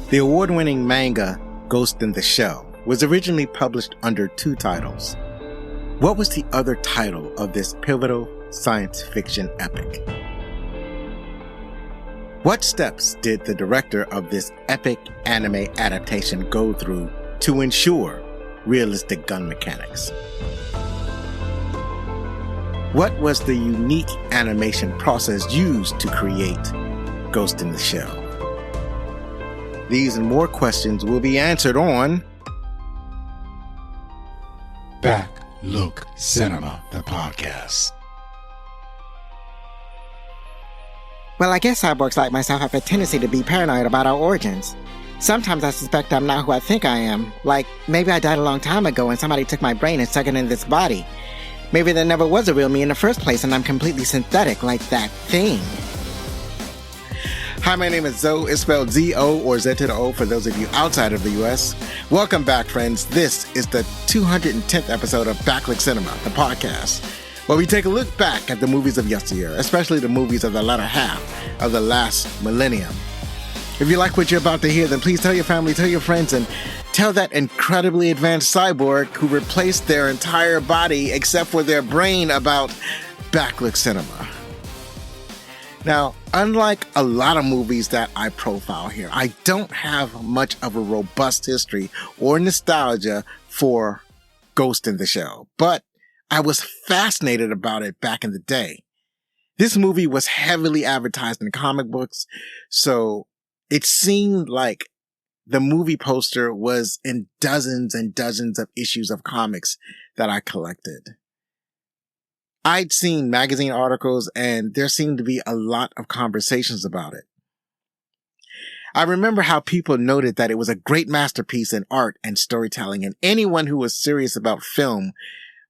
The award-winning manga Ghost in the Shell was originally published under two titles. What was the other title of this pivotal science fiction epic? What steps did the director of this epic anime adaptation go through to ensure realistic gun mechanics? What was the unique animation process used to create Ghost in the Shell? These and more questions will be answered on Back Look Cinema, the podcast. Well, I guess cyborgs like myself have a tendency to be paranoid about our origins. Sometimes I suspect I'm not who I think I am. Like, maybe I died a long time ago and somebody took my brain and stuck it in this body. Maybe there never was a real me in the first place and I'm completely synthetic like that thing. Hi, my name is Zoe. It's spelled Z-O or Z to the O for those of you outside of the U.S. Welcome back, friends. This is the 210th episode of Back Look Cinema, the podcast, where we take a look back at the movies of yesteryear, especially the movies of the latter half of the last millennium. If you like what you're about to hear, then please tell your family, tell your friends, and tell that incredibly advanced cyborg who replaced their entire body except for their brain about Back Look Cinema. Now, unlike a lot of movies that I profile here, I don't have much of a robust history or nostalgia for Ghost in the Shell, but I was fascinated about it back in the day. This movie was heavily advertised in comic books, so it seemed like the movie poster was in dozens and dozens of issues of comics that I collected. I'd seen magazine articles and there seemed to be a lot of conversations about it. I remember how people noted that it was a great masterpiece in art and storytelling, and anyone who was serious about film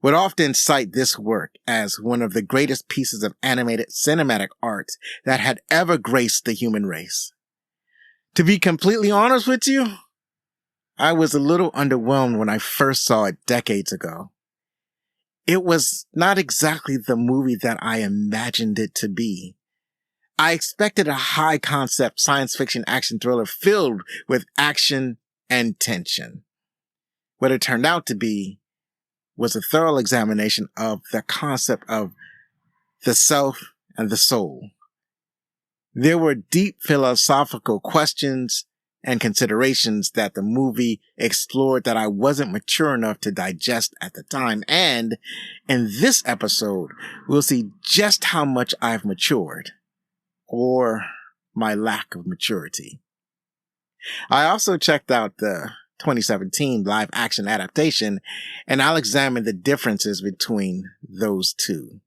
would often cite this work as one of the greatest pieces of animated cinematic art that had ever graced the human race. To be completely honest with you, I was a little underwhelmed when I first saw it decades ago. It was not exactly the movie that I imagined it to be. I expected a high-concept science fiction action thriller filled with action and tension. What it turned out to be was a thorough examination of the concept of the self and the soul. There were deep philosophical questions and considerations that the movie explored that I wasn't mature enough to digest at the time. And in this episode, we'll see just how much I've matured, or my lack of maturity. I also checked out the 2017 live action adaptation, and I'll examine the differences between those two.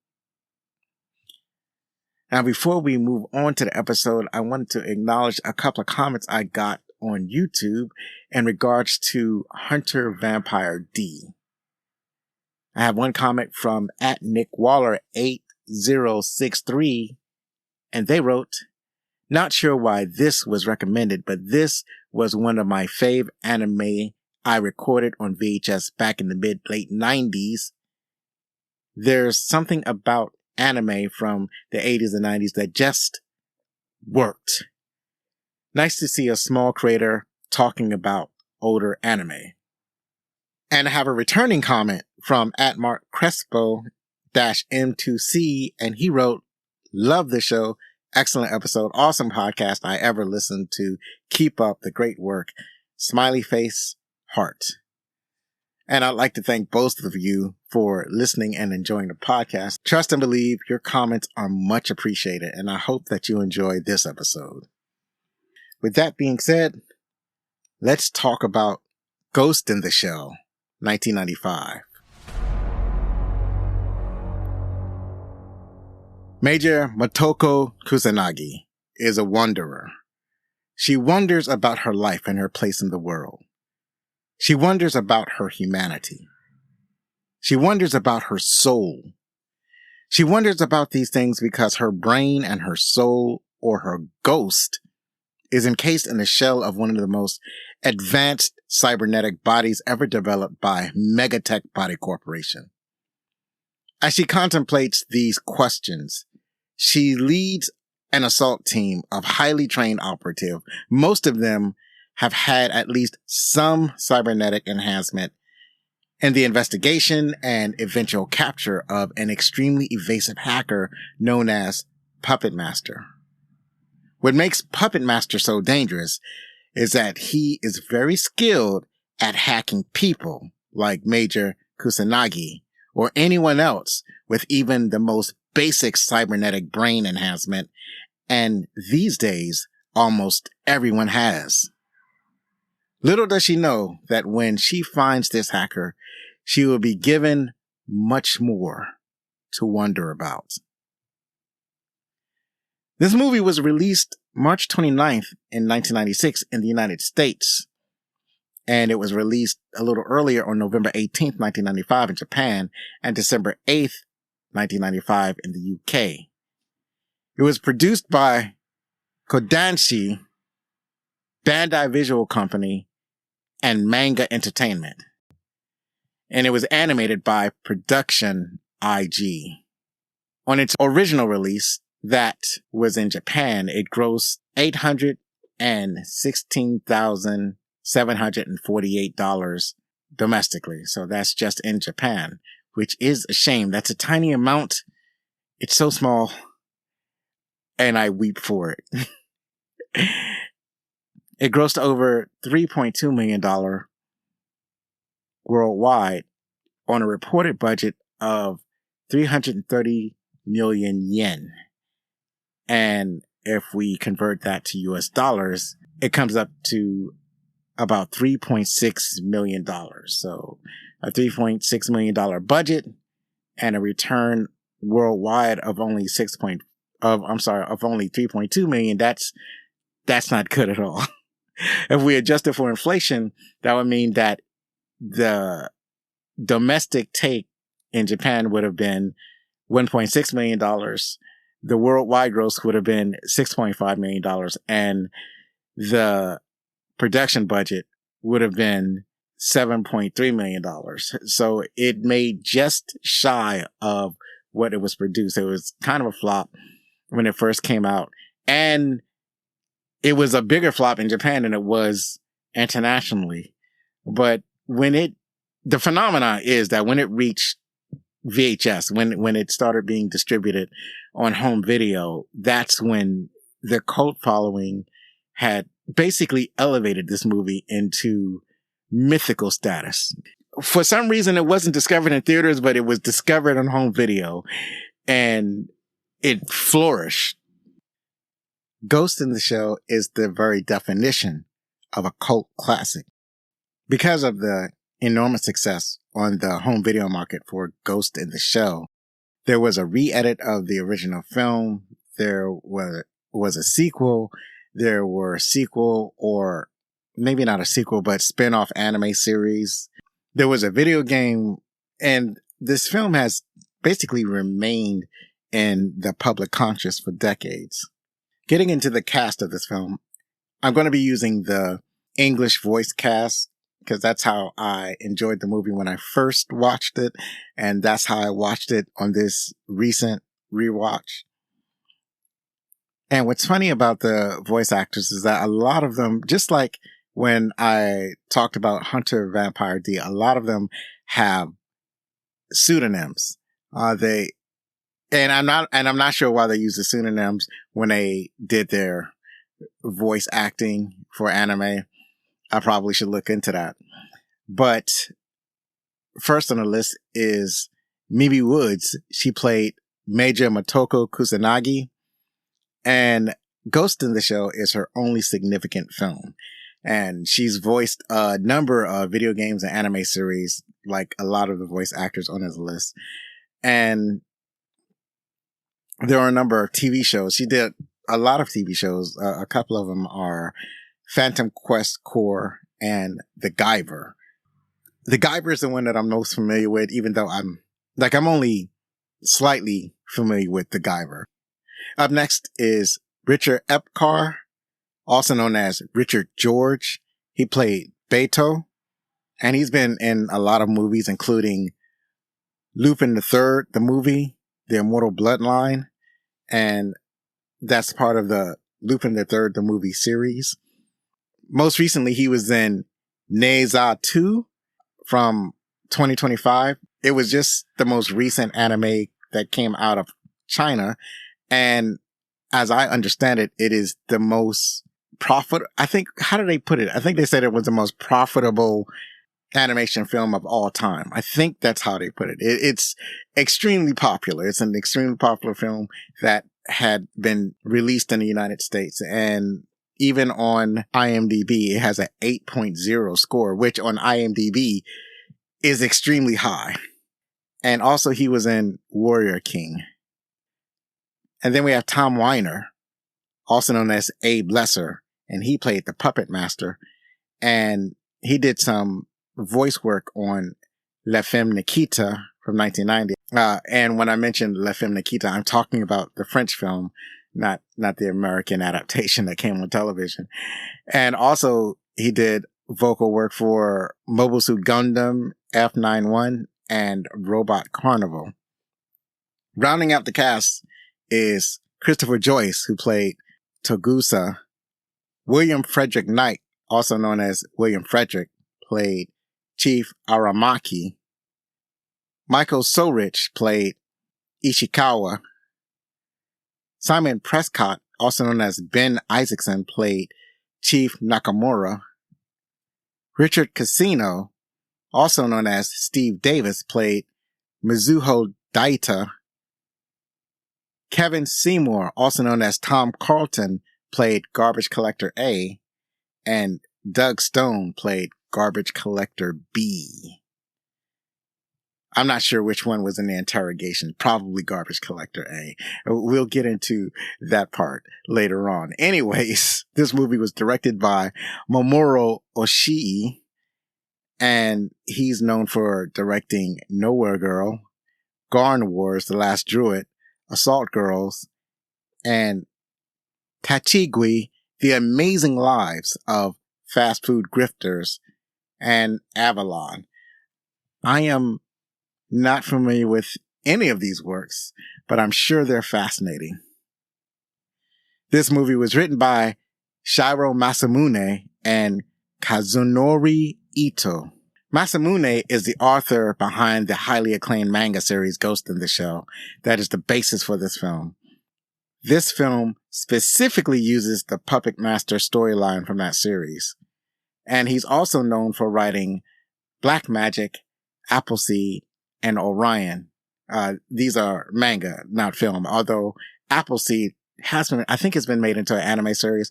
Now, before we move on to the episode, I wanted to acknowledge a couple of comments I got on YouTube in regards to Hunter Vampire D. I have one comment from @NickWaller8063, and they wrote, "Not sure why this was recommended, but this was one of my fave anime I recorded on VHS back in the mid-late 90s. There's something about anime from the 80s and 90s that just worked. Nice to see a small creator talking about older anime." And I have a returning comment from @MarkCrespo-M2C, and he wrote, "Love the show. Excellent episode. Awesome podcast I ever listened to. Keep up the great work. Smiley face, heart." And I'd like to thank both of you for listening and enjoying the podcast. Trust and believe your comments are much appreciated, and I hope that you enjoy this episode. With that being said, let's talk about Ghost in the Shell, 1995. Major Motoko Kusanagi is a wanderer. She wonders about her life and her place in the world. She wonders about her humanity. She wonders about her soul. She wonders about these things because her brain and her soul, or her ghost, is encased in the shell of one of the most advanced cybernetic bodies ever developed by Megatech Body Corporation. As she contemplates these questions, she leads an assault team of highly trained operative, most of them have had at least some cybernetic enhancement in the investigation and eventual capture of an extremely evasive hacker known as Puppet Master. What makes Puppet Master so dangerous is that he is very skilled at hacking people like Major Kusanagi or anyone else with even the most basic cybernetic brain enhancement, and these days, almost everyone has. Little does she know that when she finds this hacker, she will be given much more to wonder about. This movie was released March 29th in 1996 in the United States, and it was released a little earlier on November 18th, 1995 in Japan, and December 8th, 1995 in the UK. It was produced by Kodansha, Bandai Visual Company, and Manga Entertainment. And it was animated by Production IG. On its original release, that was in Japan, it grossed $816,748 domestically. So that's just in Japan, which is a shame. That's a tiny amount. It's so small, and I weep for it. It grossed over $3.2 million worldwide on a reported budget of 330 million yen. And if we convert that to US dollars, it comes up to about $3.6 million. So a $3.6 million budget and a return worldwide of only of only 3.2 million. That's not good at all. If we adjust it for inflation, that would mean that the domestic take in Japan would have been $1.6 million. The worldwide gross would have been $6.5 million. And the production budget would have been $7.3 million. So it made just shy of what it was produced. It was kind of a flop when it first came out. And it was a bigger flop in Japan than it was internationally. But the phenomena is that when it reached VHS, when it started being distributed on home video, that's when the cult following had basically elevated this movie into mythical status. For some reason, it wasn't discovered in theaters, but it was discovered on home video, and it flourished. Ghost in the Shell is the very definition of a cult classic. Because of the enormous success on the home video market for Ghost in the Shell, there was a re-edit of the original film. There was a sequel. There were sequel, or maybe not a sequel, but spin-off anime series. There was a video game, and this film has basically remained in the public conscious for decades. Getting into the cast of this film, I'm going to be using the English voice cast because that's how I enjoyed the movie when I first watched it, and that's how I watched it on this recent rewatch. And what's funny about the voice actors is that a lot of them, just like when I talked about Hunter Vampire D, a lot of them have pseudonyms. I'm not sure why they use the pseudonyms when they did their voice acting for anime. I probably should look into that. But first on the list is Mimi Woods. She played Major Motoko Kusanagi, and Ghost in the Shell is her only significant film. And she's voiced a number of video games and anime series, like a lot of the voice actors on this list. And there are a number of TV shows. She did a lot of TV shows. A couple of them are Phantom Quest Core and The Guyver. The Guyver is the one that I'm most familiar with, even though I'm only slightly familiar with The Guyver. Up next is Richard Epcar, also known as Richard George. He played Beto, and he's been in a lot of movies, including Lupin III, the movie, The Immortal Bloodline, and that's part of the Lupin III, the movie series. Most recently, he was in Neza 2 from 2025. It was just the most recent anime that came out of China. And as I understand it, it is the most I think, how did they put it? I think they said it was the most profitable animation film of all time. I think that's how they put it. It's extremely popular. It's an extremely popular film that had been released in the United States. And even on IMDb, it has an 8.0 score, which on IMDb is extremely high. And also he was in Warrior King. And then we have Tom Wyner, also known as Abe Lesser, and he played the puppet master. And he did some voice work on La Femme Nikita from 1990. And when I mentioned La Femme Nikita, I'm talking about the French film, not the American adaptation that came on television. And also he did vocal work for Mobile Suit Gundam, F91, and Robot Carnival. Rounding out the cast is Christopher Joyce, who played Togusa. William Frederick Knight, also known as William Frederick, played Chief Aramaki. Michael Sorich played Ishikawa. Simon Prescott, also known as Ben Isaacson, played Chief Nakamura. Richard Casino, also known as Steve Davis, played Mizuho Daita. Kevin Seymour, also known as Tom Carlton, played Garbage Collector A, and Doug Stone played Garbage Collector B. I'm not sure which one was in the interrogation. Probably Garbage Collector A. We'll get into that part later on. Anyways, this movie was directed by Mamoru Oshii, and he's known for directing Nowhere Girl, Garn Wars, The Last Druid, Assault Girls, and Tachigui, The Amazing Lives of Fast Food Grifters, and Avalon. I am not familiar with any of these works, but I'm sure they're fascinating. This movie was written by Shiro Masamune and Kazunori Ito. Masamune is the author behind the highly acclaimed manga series Ghost in the Shell that is the basis for this film. This film specifically uses the Puppet Master storyline from that series. And he's also known for writing Black Magic, Appleseed, and Orion. These are manga, not film, although Appleseed I think it's been made into an anime series.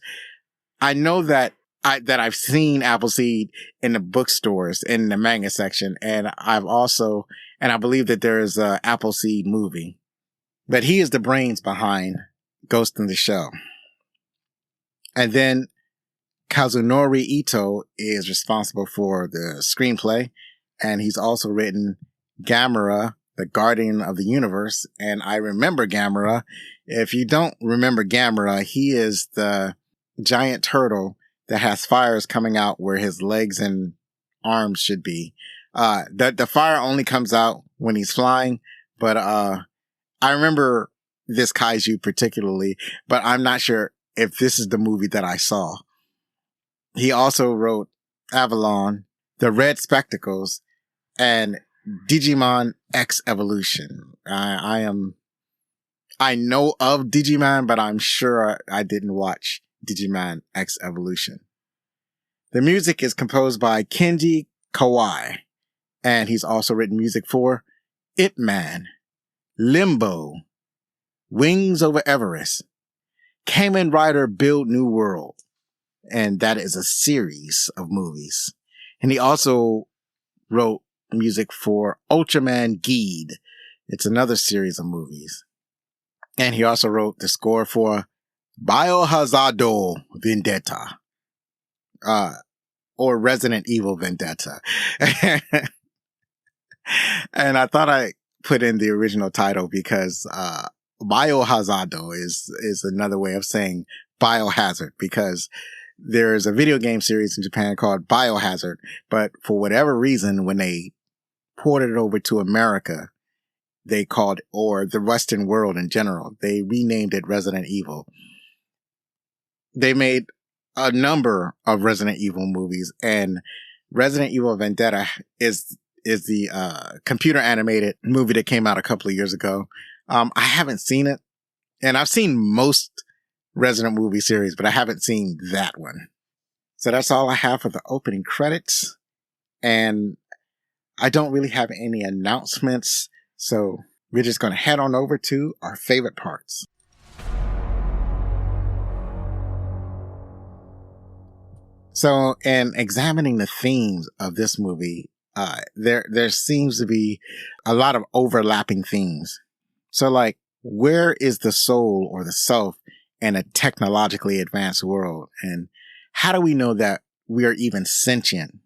I know that I've seen Appleseed in the bookstores in the manga section, and I believe that there is a Appleseed movie. But he is the brains behind Ghost in the Shell. And then Kazunori Ito is responsible for the screenplay, and he's also written Gamera, the Guardian of the Universe, and I remember Gamera. If you don't remember Gamera, he is the giant turtle that has fires coming out where his legs and arms should be. The fire only comes out when he's flying, but I remember this kaiju particularly, but I'm not sure if this is the movie that I saw. He also wrote Avalon, The Red Spectacles, and Digimon X Evolution. I know of Digimon, but I'm sure I didn't watch Digimon X Evolution. The music is composed by Kenji Kawai, and he's also written music for Ip Man, Limbo, Wings Over Everest, Kamen Rider Build New World, and that is a series of movies. And he also wrote music for Ultraman Geed. It's another series of movies. And he also wrote the score for Biohazard Vendetta, or Resident Evil Vendetta. And I thought I put in the original title because, Biohazard is another way of saying biohazard, because there's a video game series in Japan called Biohazard, but for whatever reason, when they ported it over to America, they called, or the Western world in general, they renamed it Resident Evil. They made a number of Resident Evil movies, and Resident Evil Vendetta is the computer animated movie that came out a couple of years ago. I haven't seen it, and I've seen most Resident movie series, but I haven't seen that one. So that's all I have for the opening credits, and I don't really have any announcements, so we're just going to head on over to our favorite parts. So, in examining the themes of this movie, there seems to be a lot of overlapping themes. So, like, where is the soul or the self in a technologically advanced world? And how do we know that we are even sentient?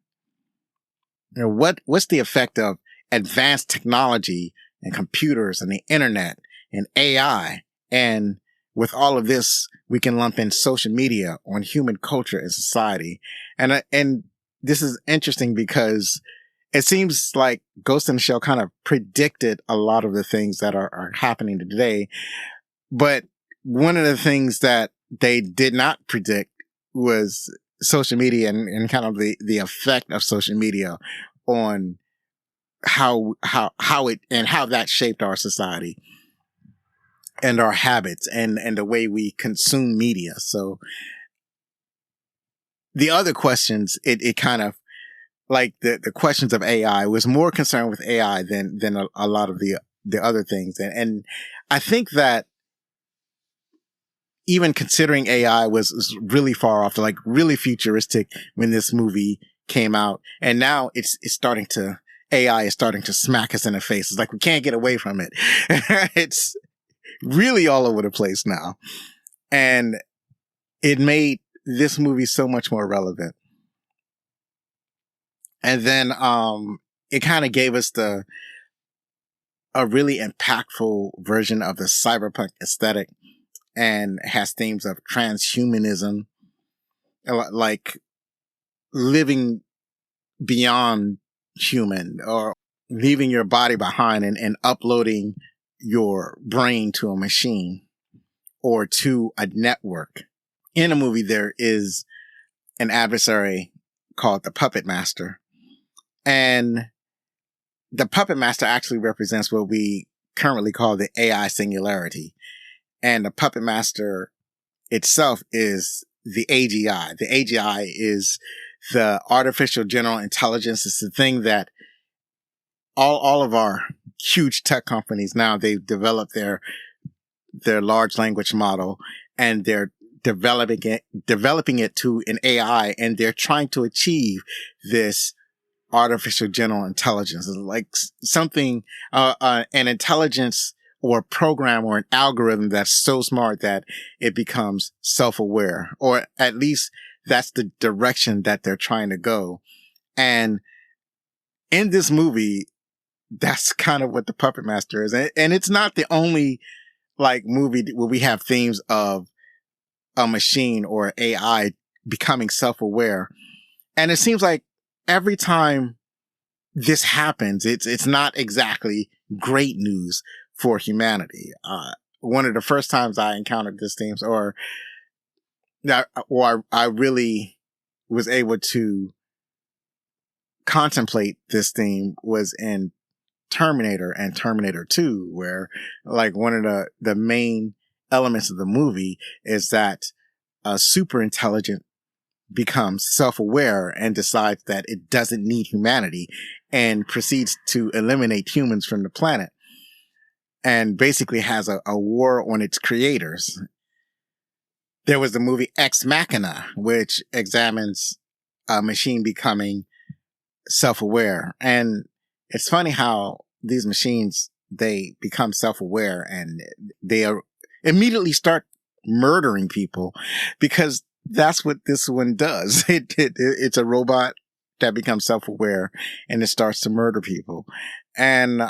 You know, what's the effect of advanced technology and computers and the internet and AI? And with all of this, we can lump in social media on human culture and society. And this is interesting because it seems like Ghost in the Shell kind of predicted a lot of the things that are happening today. But one of the things that they did not predict was social media and kind of the effect of social media on how it and how that shaped our society and our habits and the way we consume media. So the other questions, it kind of like the questions of AI was more concerned with AI than a lot of the other things. And I think that even considering AI was really far off, like really futuristic when this movie came out. And now AI is starting to smack us in the face. It's like, we can't get away from it. It's really all over the place now. And it made this movie so much more relevant. And then, it kind of gave us a really impactful version of the cyberpunk aesthetic, and has themes of transhumanism, like living beyond human or leaving your body behind and uploading your brain to a machine or to a network. In a movie, there is an adversary called the Puppet Master. And the Puppet Master actually represents what we currently call the AI singularity. And the Puppet Master itself is the AGI. The AGI is the artificial general intelligence. It's the thing that all of our huge tech companies now, they've developed their large language model, and they're developing it to an AI, and they're trying to achieve this artificial general intelligence. It's like something, an intelligence or a program or an algorithm that's so smart that it becomes self-aware, or at least that's the direction that they're trying to go. And in this movie, that's kind of what the Puppet Master is. And it's not the only like movie where we have themes of a machine or AI becoming self-aware. And it seems like every time this happens, it's not exactly great news for humanity. One of the first times I encountered this themes, or I really was able to contemplate this theme, was in Terminator and Terminator 2, where like one of the main elements of the movie is that a super intelligent becomes self-aware and decides that it doesn't need humanity and proceeds to eliminate humans from the planet, and basically has a war on its creators. There was the movie Ex Machina, which examines a machine becoming self-aware. And it's funny how these machines, they become self-aware and they immediately start murdering people, because that's what this one does. It's a robot that becomes self-aware and it starts to murder people. And,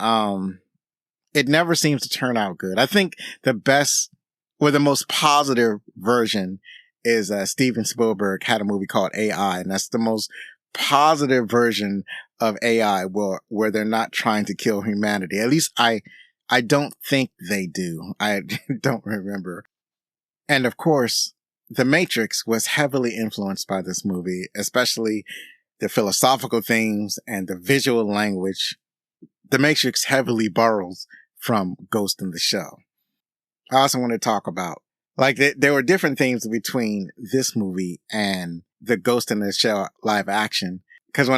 it never seems to turn out good. I think the best or the most positive version is Steven Spielberg had a movie called AI, and that's the most positive version of AI where they're not trying to kill humanity. At least I don't think they do. I don't remember. And of course, The Matrix was heavily influenced by this movie, especially the philosophical themes and the visual language. The Matrix heavily borrows from Ghost in the Shell. I also want to talk about, like, there were different themes between this movie and the Ghost in the Shell live action. Because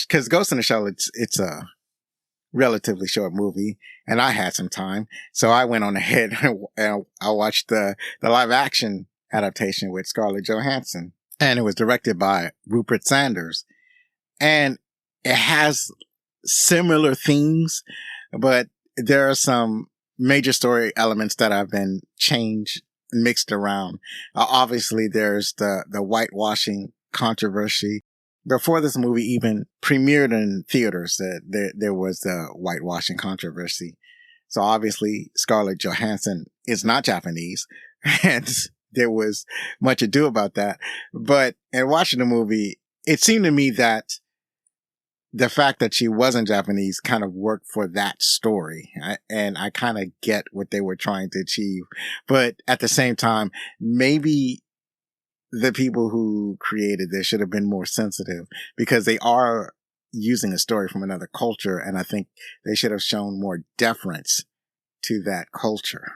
because Ghost in the Shell, it's a relatively short movie, and I had some time, so I went on ahead and I watched the live action adaptation with Scarlett Johansson, and it was directed by Rupert Sanders, and it has similar themes, but there are some major story elements that have been mixed around. Obviously, there's the whitewashing controversy. Before this movie even premiered in theaters, there was the whitewashing controversy. So obviously, Scarlett Johansson is not Japanese, and there was much ado about that. But in watching the movie, it seemed to me that the fact that she wasn't Japanese kind of worked for that story. And I kind of get what they were trying to achieve. But at the same time, maybe the people who created this should have been more sensitive, because they are using a story from another culture. And I think they should have shown more deference to that culture.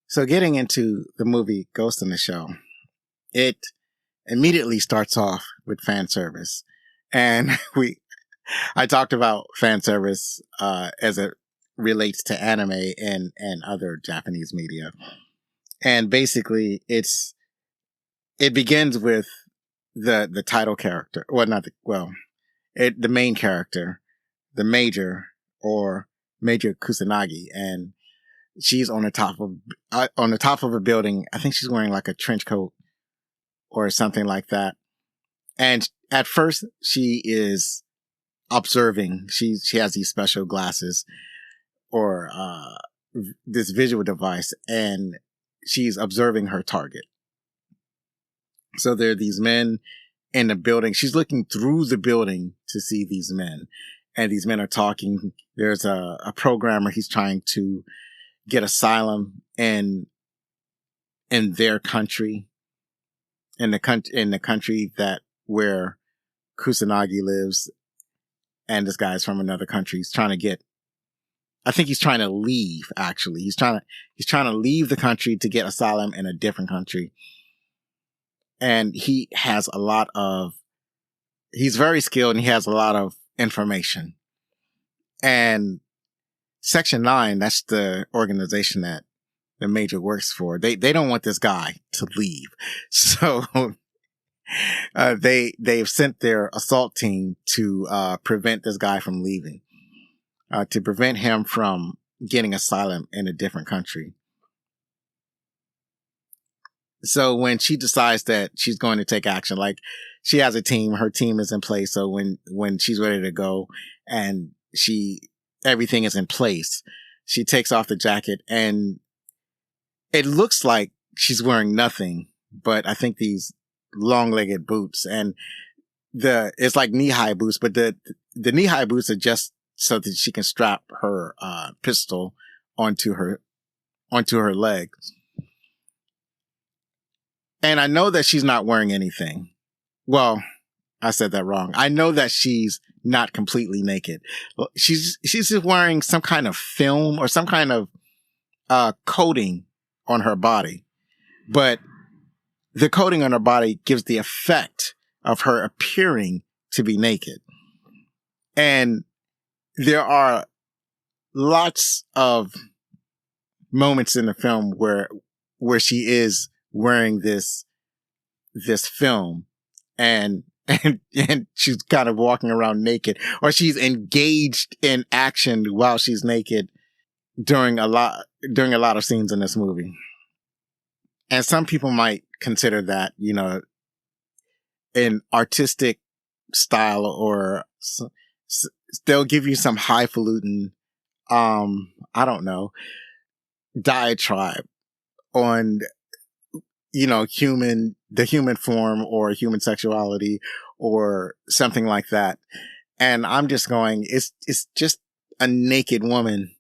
So getting into the movie Ghost in the Shell, it immediately starts off with fan service. And I talked about fan service, as it relates to anime and other Japanese media. And basically it begins with the title character, the main character, the Major Kusanagi, and she's on the top of a building. I think she's wearing like a trench coat or something like that. And at first she is observing. She has these special glasses or this visual device, and she's observing her target. So there are these men in the building. She's looking through the building to see these men, and these men are talking. There's a programmer. He's trying to get asylum in their country, in the country where Kusanagi lives, and this guy's from another country. He's trying to leave, actually. He's trying to leave the country to get asylum in a different country. And he has he's very skilled, and he has a lot of information. And Section 9, that's the organization that the Major works for. They don't want this guy to leave. So, they've sent their assault team to, prevent this guy from leaving, to prevent him from getting asylum in a different country. So when she decides that she's going to take action, like, she has a team, her team is in place. So when she's ready to go and everything is in place, she takes off the jacket, and it looks like she's wearing nothing, but I think these long-legged boots, and it's like knee-high boots, but the knee-high boots are just so that she can strap her, pistol onto her leg. And I know that she's not wearing anything. Well, I said that wrong. I know that she's not completely naked. She's just wearing some kind of film or some kind of coating on her body. But the coating on her body gives the effect of her appearing to be naked. And there are lots of moments in the film where she is wearing this film, and she's kind of walking around naked, or she's engaged in action while she's naked during a lot of scenes in this movie. And some people might consider that, an artistic style, or they'll give you some highfalutin, I don't know, diatribe on, the human form or human sexuality or something like that. And I'm just going, it's just a naked woman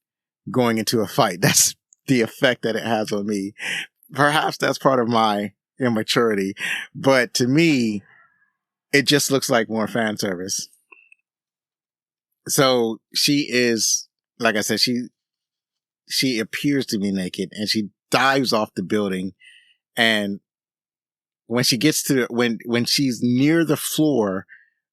going into a fight. That's the effect that it has on me. Perhaps that's part of my immaturity. But to me, it just looks like more fan service. So she is, like I said, she appears to be naked and she dives off the building. And when she gets to, when she's near the floor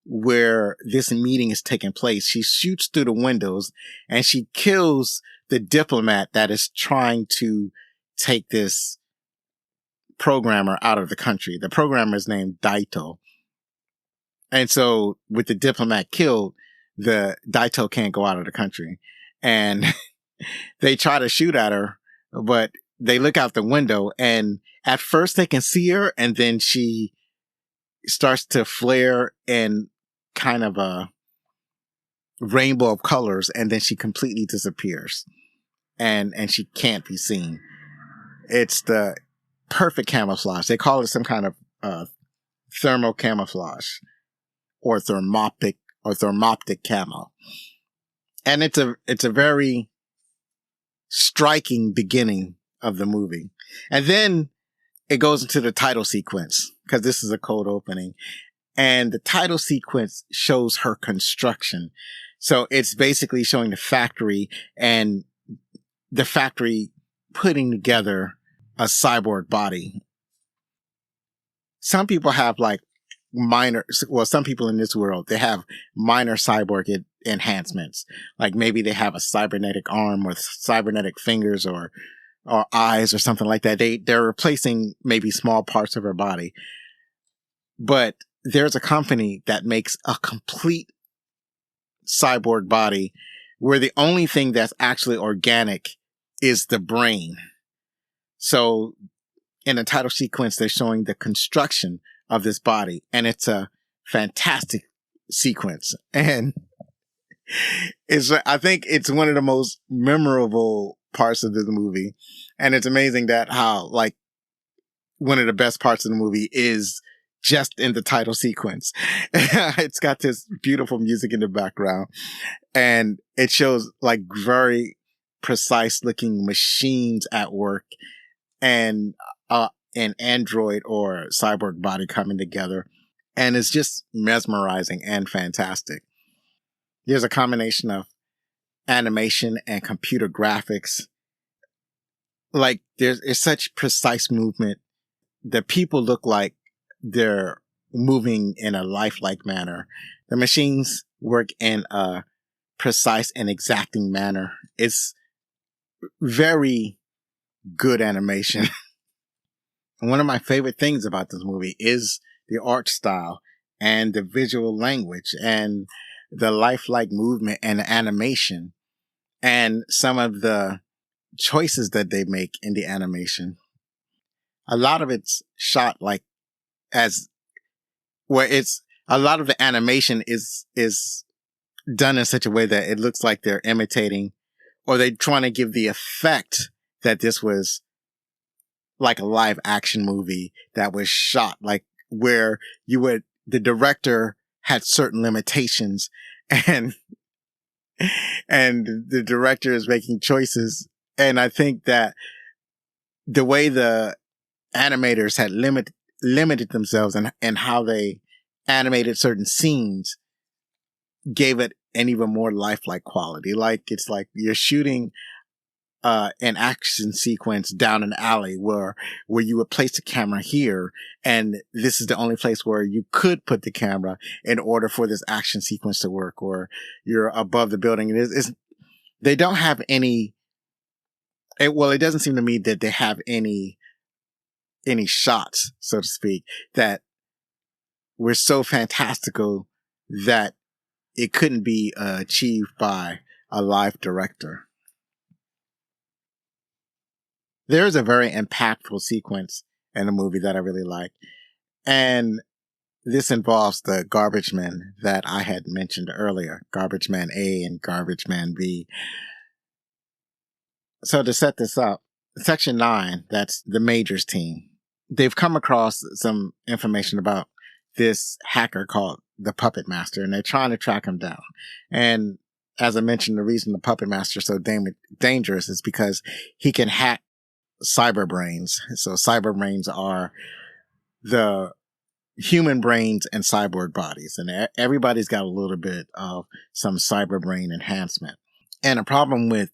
where this meeting is taking place, she shoots through the windows and she kills the diplomat that is trying to take this programmer out of the country. The programmer is named Daito. And so with the diplomat killed, the Daito can't go out of the country. And they try to shoot at her, but they look out the window and at first they can see her and then she starts to flare in kind of a rainbow of colors and then she completely disappears and she can't be seen. It's the perfect camouflage. They call it some kind of thermal camouflage or thermoptic camo. And it's a very striking beginning of the movie. And then it goes into the title sequence because this is a cold opening. And the title sequence shows her construction. So it's basically showing the factory and the factory putting together a cyborg body. Some people have like some people in this world, they have minor cyborg enhancements. Like maybe they have a cybernetic arm with cybernetic fingers or eyes or something like that. They're replacing maybe small parts of her body. But there's a company that makes a complete cyborg body where the only thing that's actually organic is the brain. So in the title sequence, they're showing the construction of this body, and it's a fantastic sequence. And I think it's one of the most memorable parts of the movie. And it's amazing that how, like, one of the best parts of the movie is just in the title sequence. It's got this beautiful music in the background and it shows like very precise looking machines at work and an android or cyborg body coming together. And it's just mesmerizing and fantastic. There's a combination of animation and computer graphics. Like there's such precise movement. The people look like they're moving in a lifelike manner. The machines work in a precise and exacting manner. It's very good animation. And one of my favorite things about this movie is the art style and the visual language and the lifelike movement and the animation and some of the choices that they make in the animation. A lot of it's shot like a lot of the animation is done in such a way that it looks like they're imitating or they're trying to give the effect that this was like a live action movie that was shot like where the director had certain limitations and the director is making choices. And I think that the way the animators had limited themselves and how they animated certain scenes gave it an even more lifelike quality. Like it's like you're shooting an action sequence down an alley where you would place the camera here, and this is the only place where you could put the camera in order for this action sequence to work, or you're above the building. They don't have any. It doesn't seem to me that they have any shots, so to speak, that were so fantastical that it couldn't be achieved by a live director. There's a very impactful sequence in the movie that I really like. And this involves the garbage men that I had mentioned earlier, Garbage Man A and Garbage Man B. So to set this up, Section 9, that's the Major's team. They've come across some information about this hacker called the Puppet Master, and they're trying to track him down. And as I mentioned, the reason the Puppet Master is so dangerous is because he can hack cyber brains. So cyber brains are the human brains and cyborg bodies. And everybody's got a little bit of some cyber brain enhancement. And a problem with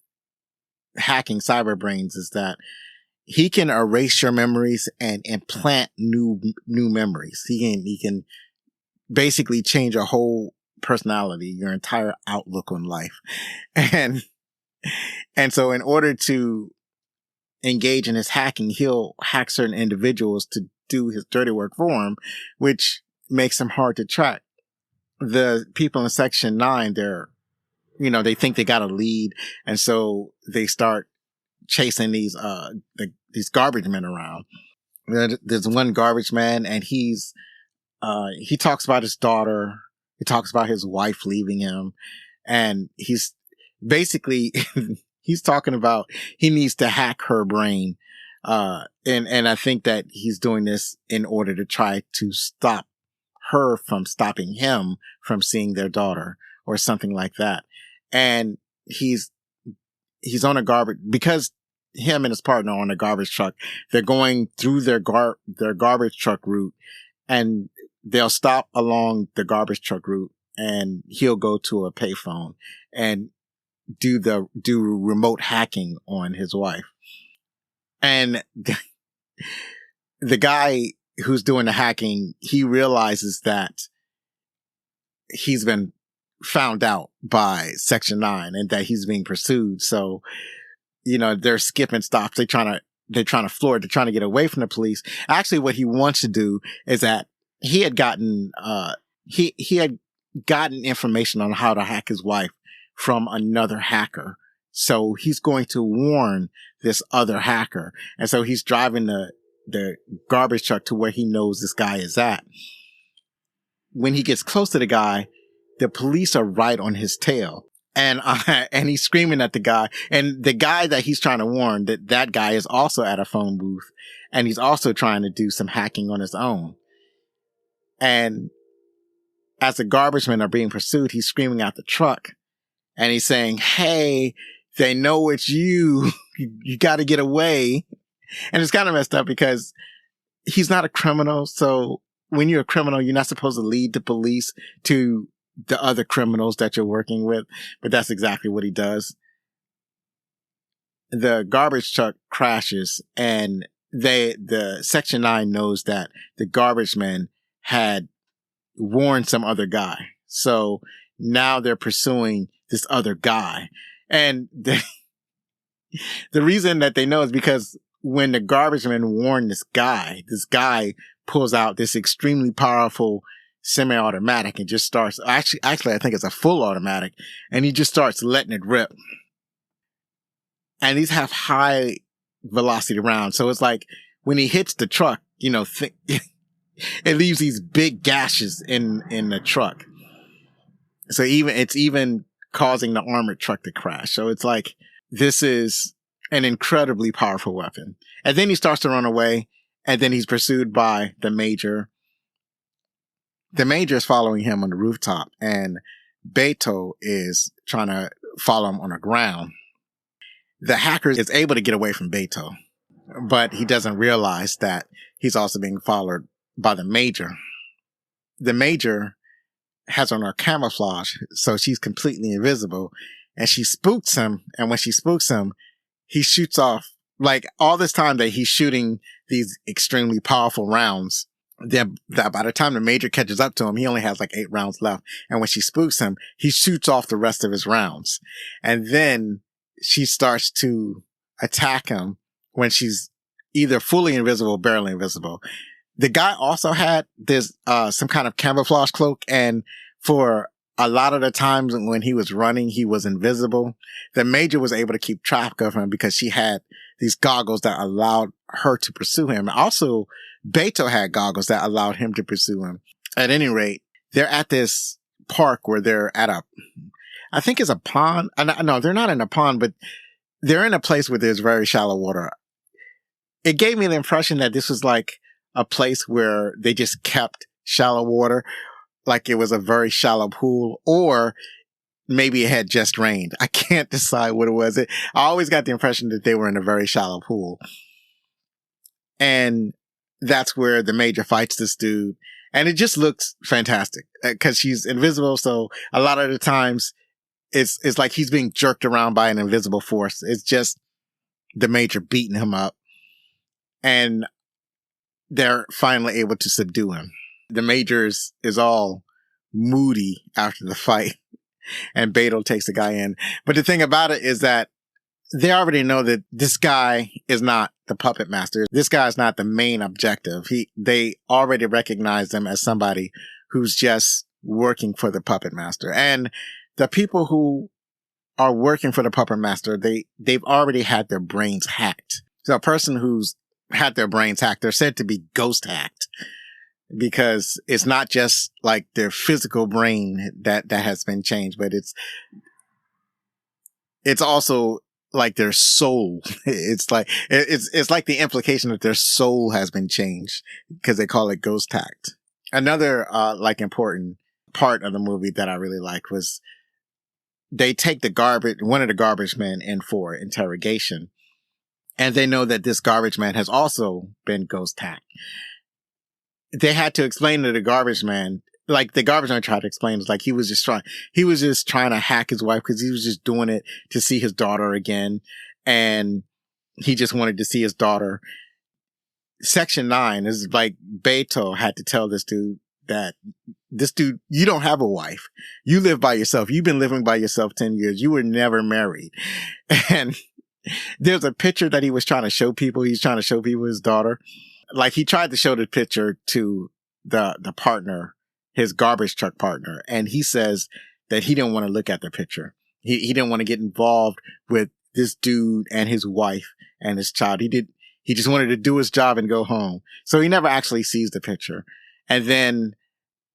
hacking cyber brains is that he can erase your memories and implant new memories. He can basically change your whole personality, your entire outlook on life. And so in order to engage in his hacking, he'll hack certain individuals to do his dirty work for him, which makes him hard to track. The people in Section 9, they think they got a lead, and so they start chasing these garbage men around. There's one garbage man, and he talks about his daughter. He talks about his wife leaving him, and he's basically he's talking about he needs to hack her brain. And I think that he's doing this in order to try to stop her from stopping him from seeing their daughter or something like that. And he's on a garbage, because him and his partner are on a garbage truck. They're going through their garbage truck route, and they'll stop along the garbage truck route, and he'll go to a payphone and do remote hacking on his wife. And the guy who's doing the hacking, he realizes that he's been found out by Section 9 and that he's being pursued. So, they're skipping stops. They're trying to floor it. They're trying to get away from the police. Actually, what he wants to do is that he had gotten information on how to hack his wife from another hacker. So he's going to warn this other hacker. And so he's driving the garbage truck to where he knows this guy is at. When he gets close to the guy, the police are right on his tail. And he's screaming at the guy. And the guy that he's trying to warn, that guy is also at a phone booth. And he's also trying to do some hacking on his own. And as the garbage men are being pursued, he's screaming at the truck. And he's saying, "Hey, they know it's you. You got to get away." And it's kind of messed up because he's not a criminal. So when you're a criminal, you're not supposed to lead the police to the other criminals that you're working with. But that's exactly what he does. The garbage truck crashes, and the Section 9 knows that the garbage men had warned some other guy. So now they're pursuing this other guy. And the reason that they know is because when the garbage men warn this guy pulls out this extremely powerful semi-automatic and just starts, actually, I think it's a full automatic, and he just starts letting it rip. And these have high velocity rounds. So it's like when he hits the truck, it leaves these big gashes in the truck. So it's even causing the armored truck to crash. So it's like, this is an incredibly powerful weapon. And then he starts to run away, and then he's pursued by the Major. The Major is following him on the rooftop, and Beto is trying to follow him on the ground. The hacker is able to get away from Beto, but he doesn't realize that he's also being followed by the Major. The Major has on her camouflage, so she's completely invisible, and she spooks him. And when she spooks him, he shoots off, like, all this time that he's shooting these extremely powerful rounds. Then by the time the Major catches up to him, he only has like 8 rounds left. And when she spooks him, he shoots off the rest of his rounds. And then she starts to attack him when she's either fully invisible or barely invisible. The guy also had this, some kind of camouflage cloak, and for a lot of the times when he was running, he was invisible. The Major was able to keep track of him because she had these goggles that allowed her to pursue him. Also, Beto had goggles that allowed him to pursue him. At any rate, they're at this park where they're at I think it's a pond. No, they're not in a pond, but they're in a place where there's very shallow water. It gave me the impression that this was like a place where they just kept shallow water, like it was a very shallow pool, or maybe it had just rained. I can't decide what it was. I always got the impression that they were in a very shallow pool. And that's where the Major fights this dude. And it just looks fantastic because she's invisible. So a lot of the times it's like he's being jerked around by an invisible force. It's just the Major beating him up, and they're finally able to subdue him. The Major is all moody after the fight, and Beto takes the guy in. But the thing about it is that they already know that this guy is not the puppet master. This guy is not the main objective. They already recognize him as somebody who's just working for the puppet master. And the people who are working for the puppet master, they've already had their brains hacked. So a person who's had their brains hacked, they're said to be ghost hacked, because it's not just like their physical brain that has been changed, but it's also like their soul. It's like the implication that their soul has been changed, because they call it ghost hacked. Another like important part of the movie that I really liked was they take one of the garbage men in for interrogation, and they know that this garbage man has also been ghost hacked. They had to explain to the garbage man, like the garbage man tried to explain, it's like he was just trying to hack his wife because he was just doing it to see his daughter again. And he just wanted to see his daughter. Section 9 is like Beto had to tell this dude that you don't have a wife. You live by yourself. You've been living by yourself 10 years. You were never married. And there's a picture that he was trying to show people. He's trying to show people his daughter. Like he tried to show the picture to the partner, his garbage truck partner. And he says that he didn't want to look at the picture. He didn't want to get involved with this dude and his wife and his child. He just wanted to do his job and go home. So he never actually sees the picture. And then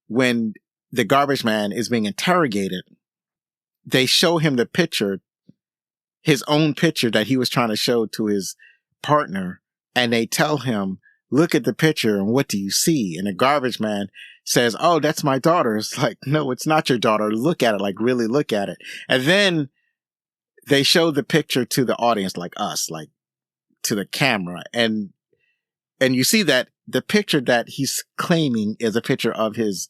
when the garbage man is being interrogated, they show him the picture, his own picture that he was trying to show to his partner. And they tell him, look at the picture and what do you see? And the garbage man says, oh, that's my daughter. It's like, no, it's not your daughter. Look at it, like really look at it. And then they show the picture to the audience, like us, like to the camera. And you see that the picture that he's claiming is a picture of his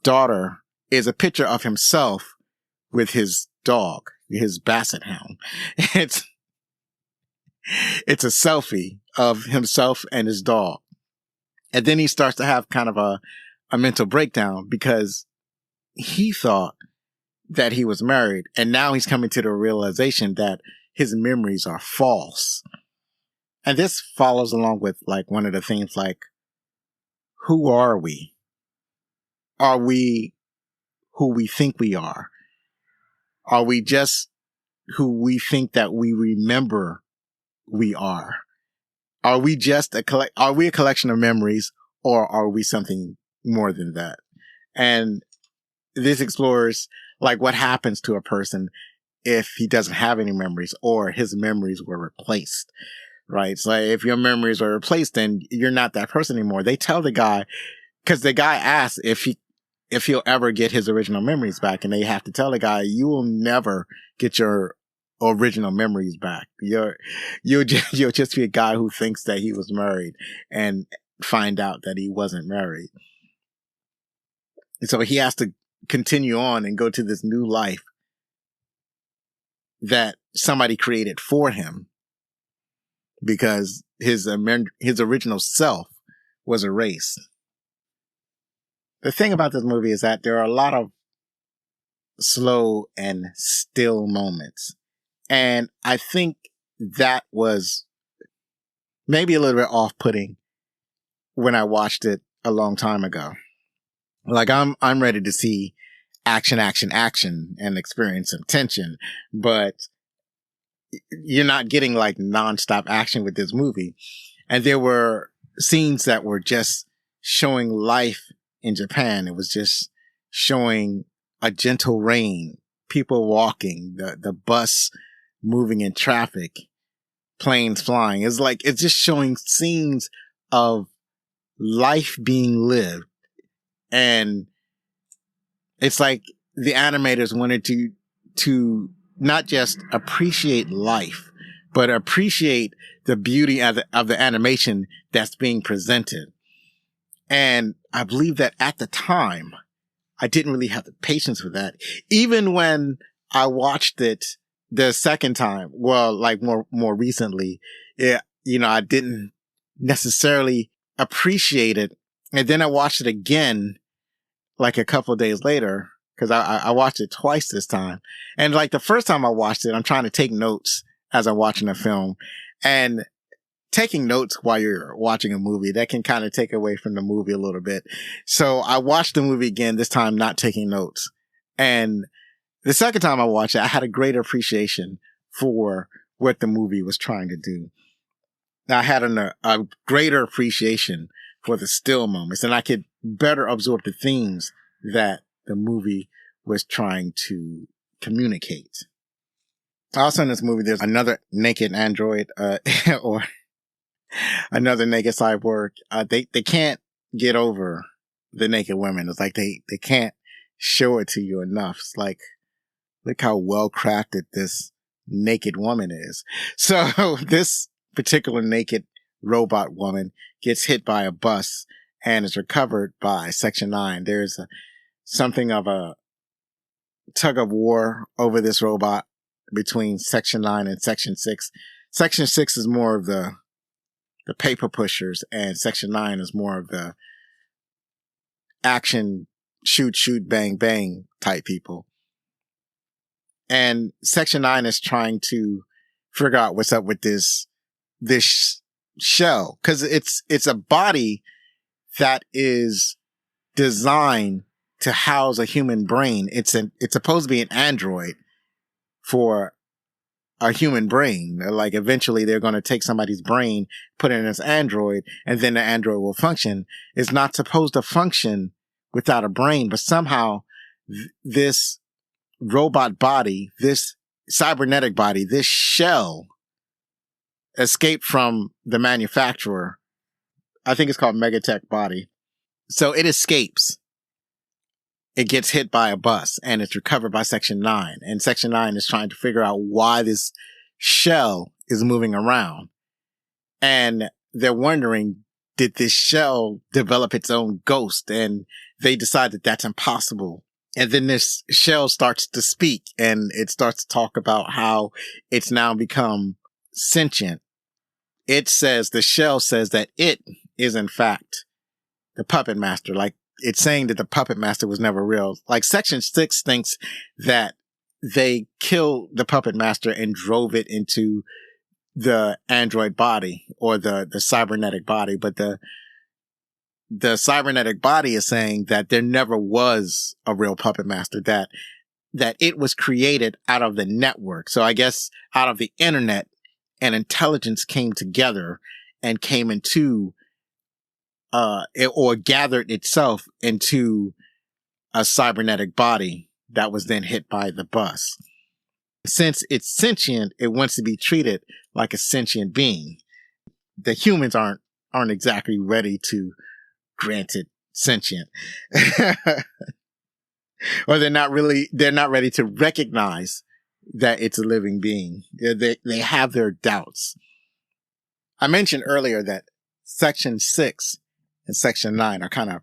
daughter is a picture of himself with his dog, his basset hound. It's a selfie of himself and his dog. And then he starts to have kind of a mental breakdown because he thought that he was married. And now he's coming to the realization that his memories are false. And this follows along with like one of the themes, like, who are we? Are we who we think we are? Are we just who we think that we remember we are? Are we just are we a collection of memories, or are we something more than that? And this explores like what happens to a person if he doesn't have any memories or his memories were replaced, right? So if your memories were replaced, then you're not that person anymore. They tell the guy, because the guy asks if he'll ever get his original memories back, and they have to tell the guy, you will never get your original memories back. You'll just be a guy who thinks that he was married and find out that he wasn't married. And so he has to continue on and go to this new life that somebody created for him, because his original self was erased. The thing about this movie is that there are a lot of slow and still moments. And I think that was maybe a little bit off-putting when I watched it a long time ago. Like I'm ready to see action and experience some tension, but you're not getting like nonstop action with this movie. And there were scenes that were just showing life in Japan. It was just showing a gentle rain, people walking, the bus moving in traffic, planes flying. It's just showing scenes of life being lived. And it's like the animators wanted to not just appreciate life, but appreciate the beauty of the animation that's being presented. And I believe that at the time, I didn't really have the patience for that. Even when I watched it the second time, well, like more recently, I didn't necessarily appreciate it. And then I watched it again, like a couple of days later, because I watched it twice this time. And like the first time I watched it, I'm trying to take notes as I'm watching a film, and taking notes while you're watching a movie, that can kind of take away from the movie a little bit. So I watched the movie again, this time not taking notes. And the second time I watched it, I had a greater appreciation for what the movie was trying to do. I had a greater appreciation for the still moments, and I could better absorb the themes that the movie was trying to communicate. Also in this movie, there's another naked android, or another naked cyborg. They can't get over the naked women. It's like they can't show it to you enough. It's like, look how well crafted this naked woman is. So this particular naked robot woman gets hit by a bus and is recovered by Section 9. There's something of a tug of war over this robot between Section 9 and Section 6. Section 6 is more of the paper pushers, and Section 9 is more of the action, shoot, bang, bang type people. And Section 9 is trying to figure out what's up with this shell, because it's a body that is designed to house a human brain. It's supposed to be an android for a human brain. Like eventually they're going to take somebody's brain, put it in this android, and then the android will function. It's not supposed to function without a brain, but somehow this robot body, this cybernetic body, this shell escaped from the manufacturer. I think it's called Megatech Body. So it escapes. It gets hit by a bus and it's recovered by Section 9. And Section 9 is trying to figure out why this shell is moving around. And they're wondering, did this shell develop its own ghost? And they decide that that's impossible. And then this shell starts to speak, and it starts to talk about how it's now become sentient. The shell says that it is in fact the puppet master. Like, it's saying that the puppet master was never real. Like, Section 6 thinks that they killed the puppet master and drove it into the android body, or the cybernetic body. But the cybernetic body is saying that there never was a real puppet master, that it was created out of the network. So I guess out of the internet, and intelligence came together and came into or gathered itself into a cybernetic body that was then hit by the bus. Since it's sentient, it wants to be treated like a sentient being. The humans aren't exactly ready to grant it sentient. Or they're not ready to recognize that it's a living being. They have their doubts. I mentioned earlier that Section 6 and Section 9 are kind of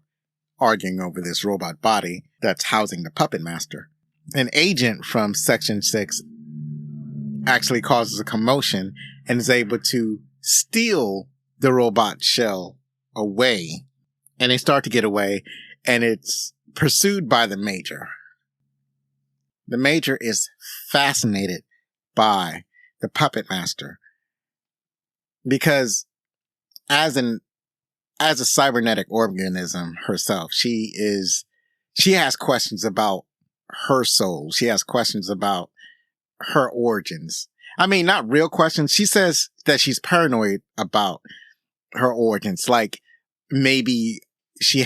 arguing over this robot body that's housing the puppet master. An agent from Section 6 actually causes a commotion and is able to steal the robot shell away. And they start to get away, and it's pursued by the Major. The Major is fascinated by the puppet master because as a cybernetic organism herself, she has questions about her soul. She has questions about her origins. I mean, not real questions. She says that she's paranoid about her origins. Like, maybe she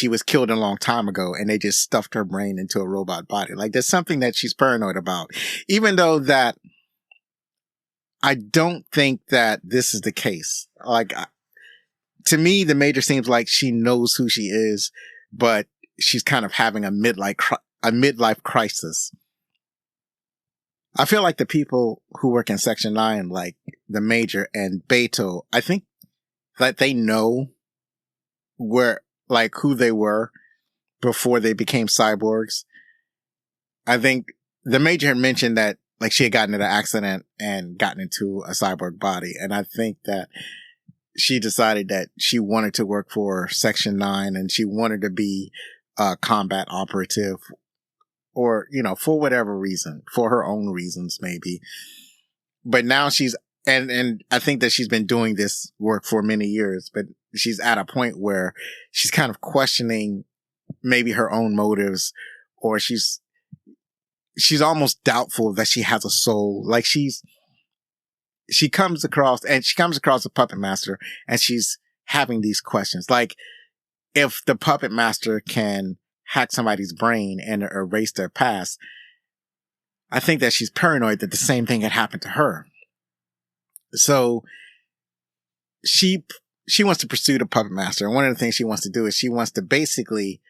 was killed a long time ago and they just stuffed her brain into a robot body. Like, there's something that she's paranoid about, even though that I don't think that this is the case. Like, to me, the Major seems like she knows who she is, but she's kind of having a midlife crisis. I feel like the people who work in Section 9, like the Major and Beto, I think that they know who they were before they became cyborgs. I think the Major had mentioned that like she had gotten in an accident and gotten into a cyborg body. And I think that she decided that she wanted to work for Section 9 and she wanted to be a combat operative or, for whatever reason, for her own reasons, maybe. But now and I think that she's been doing this work for many years, but she's at a point where she's kind of questioning maybe her own motives, or she's almost doubtful that she has a soul. Like she comes across a puppet master and she's having these questions. Like if the puppet master can hack somebody's brain and erase their past, I think that she's paranoid that the same thing had happened to her. So she wants to pursue the puppet master. And one of the things she wants to do is she wants to basically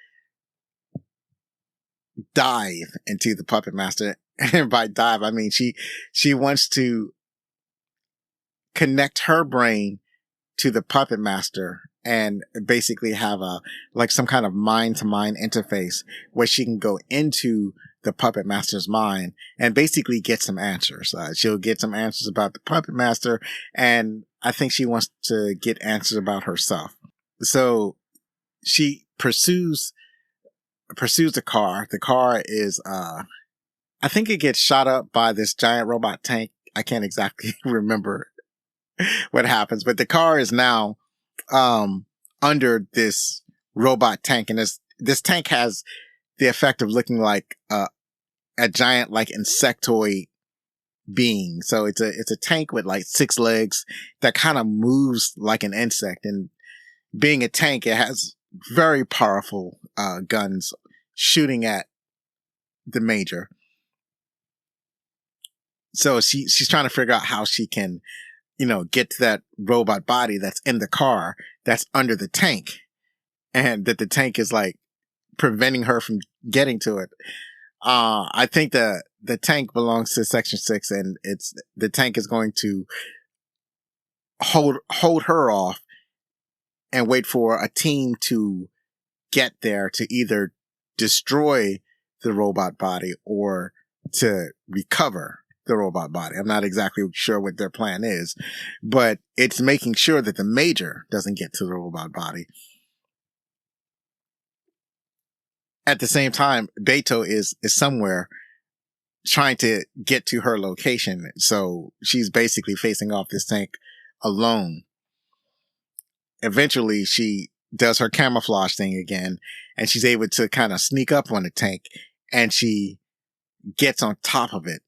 dive into the puppet master. And by dive, I mean she wants to connect her brain to the puppet master and basically have some kind of mind to mind interface where she can go into the puppet master's mind and basically get some answers. She'll get some answers about the puppet master, and I think she wants to get answers about herself. So she pursues the car. The car is, I think it gets shot up by this giant robot tank. I can't exactly remember what happens, but the car is now, under this robot tank. And this tank has the effect of looking like, a giant, like insectoid being. So it's a tank with like 6 legs that kind of moves like an insect. And being a tank, it has very powerful, guns shooting at the Major. So she's trying to figure out how she can, get to that robot body that's in the car that's under the tank, and that the tank is like preventing her from getting to it. I think the tank belongs to Section 6, and the tank is going to hold her off and wait for a team to get there to either destroy the robot body or to recover the robot body. I'm not exactly sure what their plan is, but it's making sure that the Major doesn't get to the robot body. At the same time, Beto is somewhere trying to get to her location. So she's basically facing off this tank alone. Eventually, she does her camouflage thing again, and she's able to kind of sneak up on the tank, and she gets on top of it.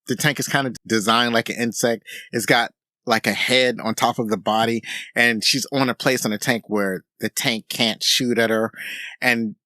The tank is kind of designed like an insect. It's got like a head on top of the body, and she's on a place on the tank where the tank can't shoot at her. And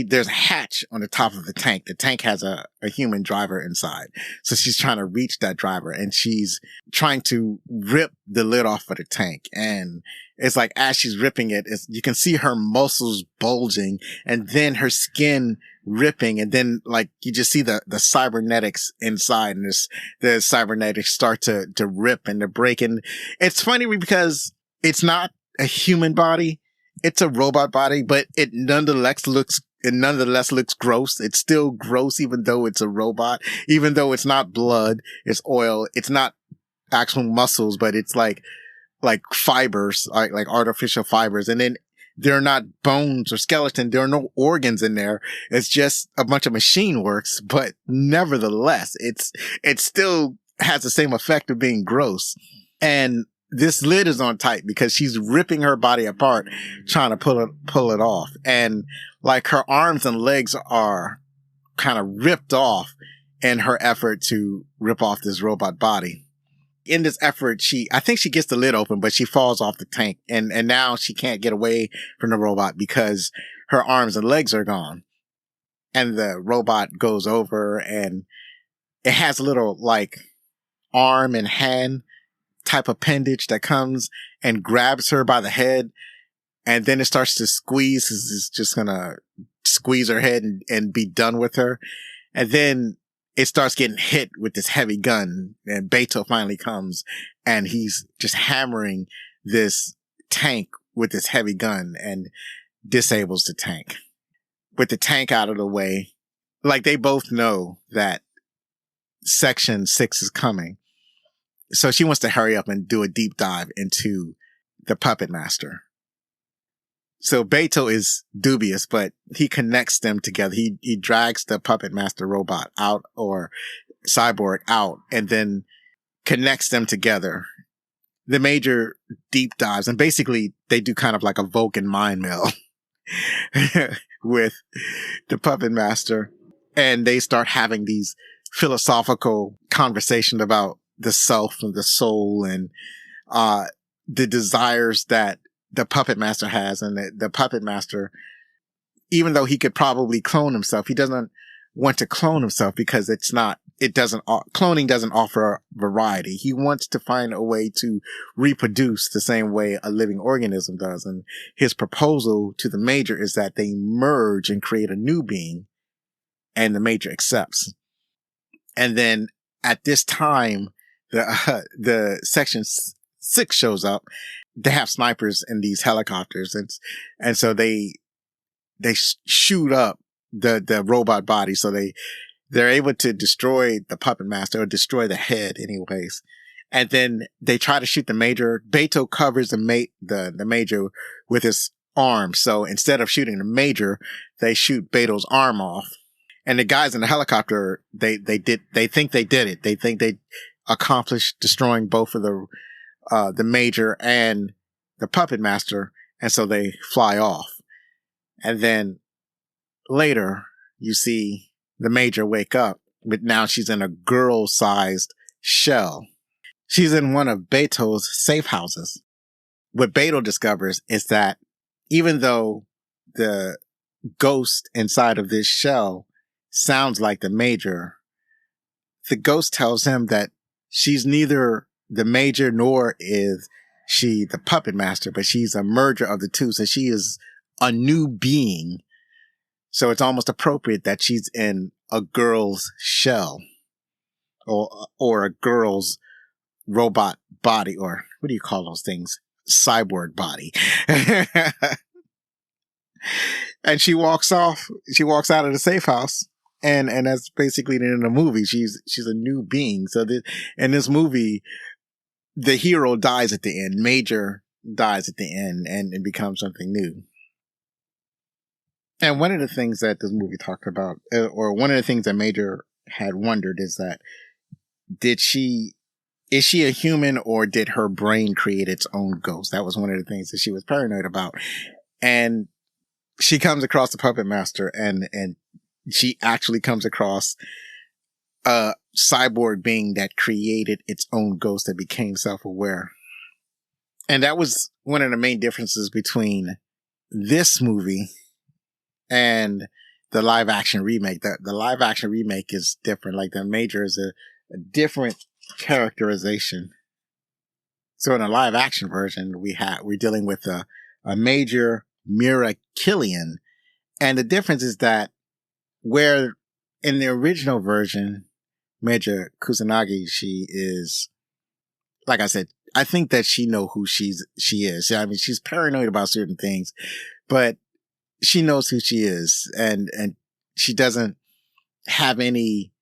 there's a hatch on the top of the tank. The tank has a human driver inside. So she's trying to reach that driver, and she's trying to rip the lid off of the tank. And it's like, as she's ripping it, you can see her muscles bulging, and then her skin ripping. And then like, you just see the cybernetics inside, and the cybernetics start to rip and to break. And it's funny because it's not a human body. It's a robot body, but it nonetheless looks gross. It's still gross, even though it's a robot, even though it's not blood, it's oil. It's not actual muscles, but it's like fibers, like artificial fibers. And then they're not bones or skeleton. There are no organs in there. It's just a bunch of machine works, but nevertheless, it still has the same effect of being gross. And this lid is on tight because she's ripping her body apart, trying to pull it off. And like, her arms and legs are kind of ripped off in her effort to rip off this robot body. In this effort, I think she gets the lid open, but she falls off the tank. And now she can't get away from the robot because her arms and legs are gone. And the robot goes over, and it has a little like arm and hand type appendage that comes and grabs her by the head, and then it starts to squeeze. It's just gonna squeeze her head and be done with her. And then it starts getting hit with this heavy gun, and Beto finally comes and he's just hammering this tank with this heavy gun and disables the tank. With the tank out of the way, like they both know that Section 6 is coming. So she wants to hurry up and do a deep dive into the puppet master. So Beto is dubious, but he connects them together. He drags the puppet master robot out, or cyborg out, and then connects them together. The Major deep dives, and basically they do kind of like a Vulcan mind meld with the puppet master. And they start having these philosophical conversations about the self and the soul and the desires that the puppet master has. And the puppet master, even though he could probably clone himself, he doesn't want to clone himself because cloning doesn't offer variety. He wants to find a way to reproduce the same way a living organism does. And his proposal to the Major is that they merge and create a new being, and the Major accepts. And then at this time, the Section 6 shows up. They have snipers in these helicopters, and so they shoot up the robot body. So they're able to destroy the puppet master, or destroy the head anyways. And then they try to shoot the Major. Beto covers the Major with his arm. So instead of shooting the Major, they shoot Beto's arm off. And the guys in the helicopter, they think they did it. They think they accomplished destroying both of the Major and the puppet master. And so they fly off. And then later you see the Major wake up, but now she's in a girl-sized shell. She's in one of Beto's safe houses. What Beto discovers is that even though the ghost inside of this shell sounds like the Major, the ghost tells him that she's neither the Major nor is she the puppet master, but she's a merger of the two. So she is a new being. So it's almost appropriate that she's in a girl's shell, or a girl's robot body, or what do you call those things? Cyborg body. And she walks off. She walks out of the safe house. And that's basically in the movie. She's a new being. So in this movie, the hero dies at the end. Major dies at the end and becomes something new. And one of the things that this movie talked about, or one of the things that Major had wondered, is that is she a human, or did her brain create its own ghost? That was one of the things that she was paranoid about. And she comes across the puppet master, and she actually comes across a cyborg being that created its own ghost that became self-aware. And that was one of the main differences between this movie and the live action remake. The live action remake is different. Like, the Major is a different characterization. So in a live action version, we're dealing with a Major Mirakilian. And the difference is that where in the original version, Major Kusanagi, she is, like I said, I think that she knows who she is. I mean, she's paranoid about certain things, but she knows who she is, and she doesn't have any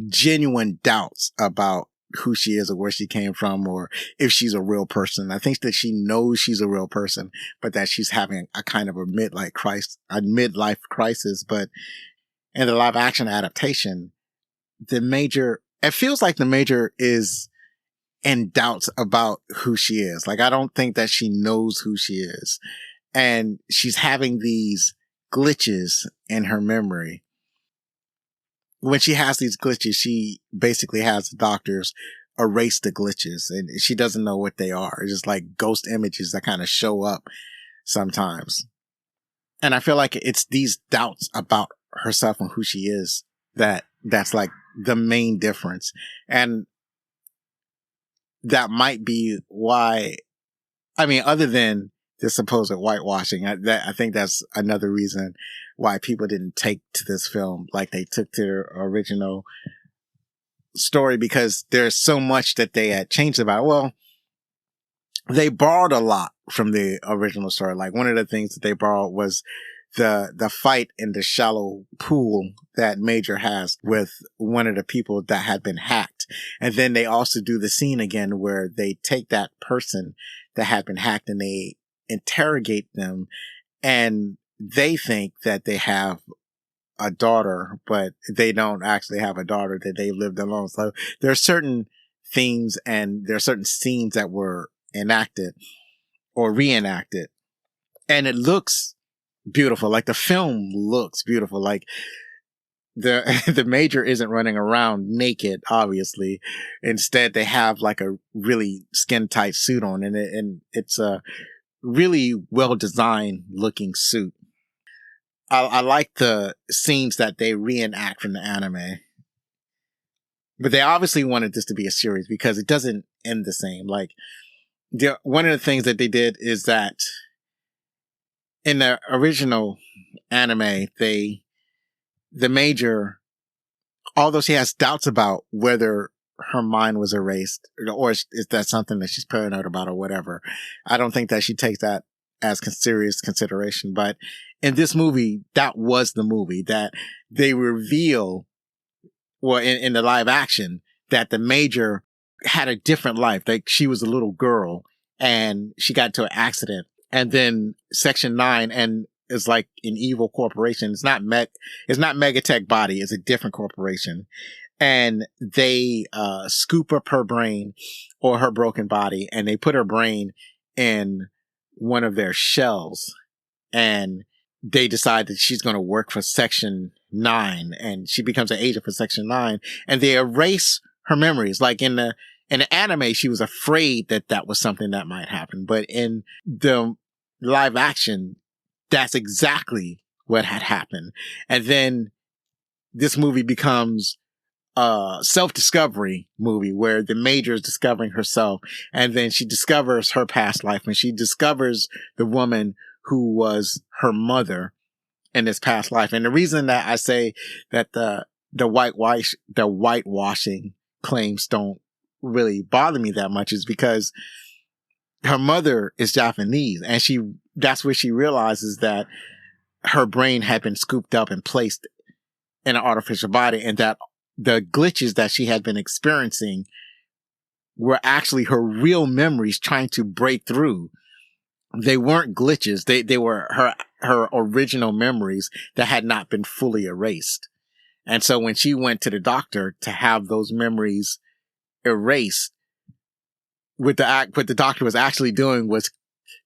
genuine doubts about who she is or where she came from or if she's a real person. I think that she knows she's a real person, but that she's having a kind of a midlife crisis. But in the live action adaptation, the Major, it feels like the Major is in doubts about who she is. Like, I don't think that she knows who she is. And she's having these glitches in her memory. When she has these glitches, she basically has the doctors erase the glitches, and she doesn't know what they are. It's just like ghost images that kind of show up sometimes. And I feel like it's these doubts about herself and who she is that's like the main difference. And that might be why, I mean, other than the supposed whitewashing, I think that's another reason why people didn't take to this film like they took to their original story because there's so much that they had changed about it. Well, they borrowed a lot from the original story. Like one of the things that they borrowed was the fight in the shallow pool that Major has with one of the people that had been hacked. And then they also do the scene again where they take that person that had been hacked and they interrogate them, and they think that they have a daughter, but they don't actually have a daughter, that they lived alone. So there are certain themes and there are certain scenes that were enacted or reenacted, and it looks beautiful. Like the film looks beautiful. Like the Major isn't running around naked, obviously. Instead, they have like a really skin tight suit on, and it's a really well designed looking suit. I like the scenes that they reenact from the anime, but they obviously wanted this to be a series because it doesn't end the same. Like one of the things that they did is that in the original anime, the Major, although she has doubts about whether her mind was erased or is that something that she's paranoid about or whatever, I don't think that she takes that as serious consideration. But in this movie, that was the movie that they reveal, well, in the live action, that the Major had a different life. Like she was a little girl and she got into an accident, and then Section 9 and is like an evil corporation. It's not Megatech Body. It's a different corporation. And they, scoop up her brain or her broken body, and they put her brain in one of their shells, and they decide that she's going to work for Section 9, and she becomes an agent for Section 9, and they erase her memories. Like in the anime, she was afraid that that was something that might happen. But in the live action, that's exactly what had happened. And then this movie becomes a self-discovery movie where the Major is discovering herself, and then she discovers her past life, and she discovers the woman who was her mother in this past life. And the reason that I say that the whitewashing claims don't really bother me that much is because her mother is Japanese, and that's where she realizes that her brain had been scooped up and placed in an artificial body, and that the glitches that she had been experiencing were actually her real memories trying to break through. They weren't glitches. They were her original memories that had not been fully erased. And so when she went to the doctor to have those memories erased, what the doctor was actually doing was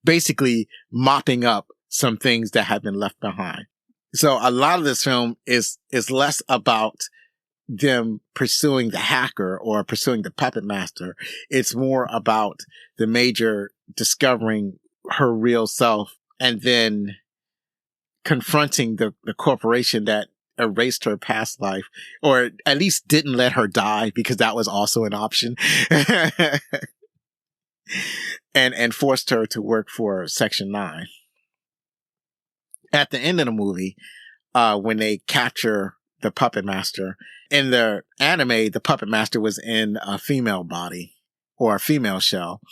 basically mopping up some things that had been left behind. So a lot of this film is less about them pursuing the hacker or pursuing the puppet master. It's more about the Major discovering her real self and then confronting the corporation that erased her past life, or at least didn't let her die, because that was also an option. and forced her to work for Section 9. At the end of the movie, when they capture the puppet master, in the anime, the puppet master was in a female body or a female shell.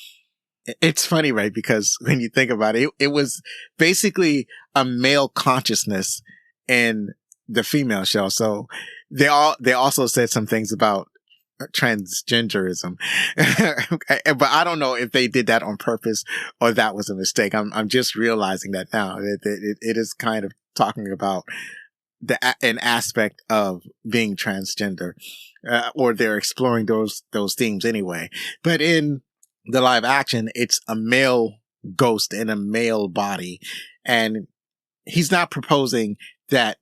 It's funny, right? Because when you think about it, it was basically a male consciousness in the female shell. So they also said some things about transgenderism, but I don't know if they did that on purpose or that was a mistake. I'm just realizing that now. It is kind of talking about an aspect of being transgender, or they're exploring those themes anyway. But in the live action, it's a male ghost in a male body, and he's not proposing that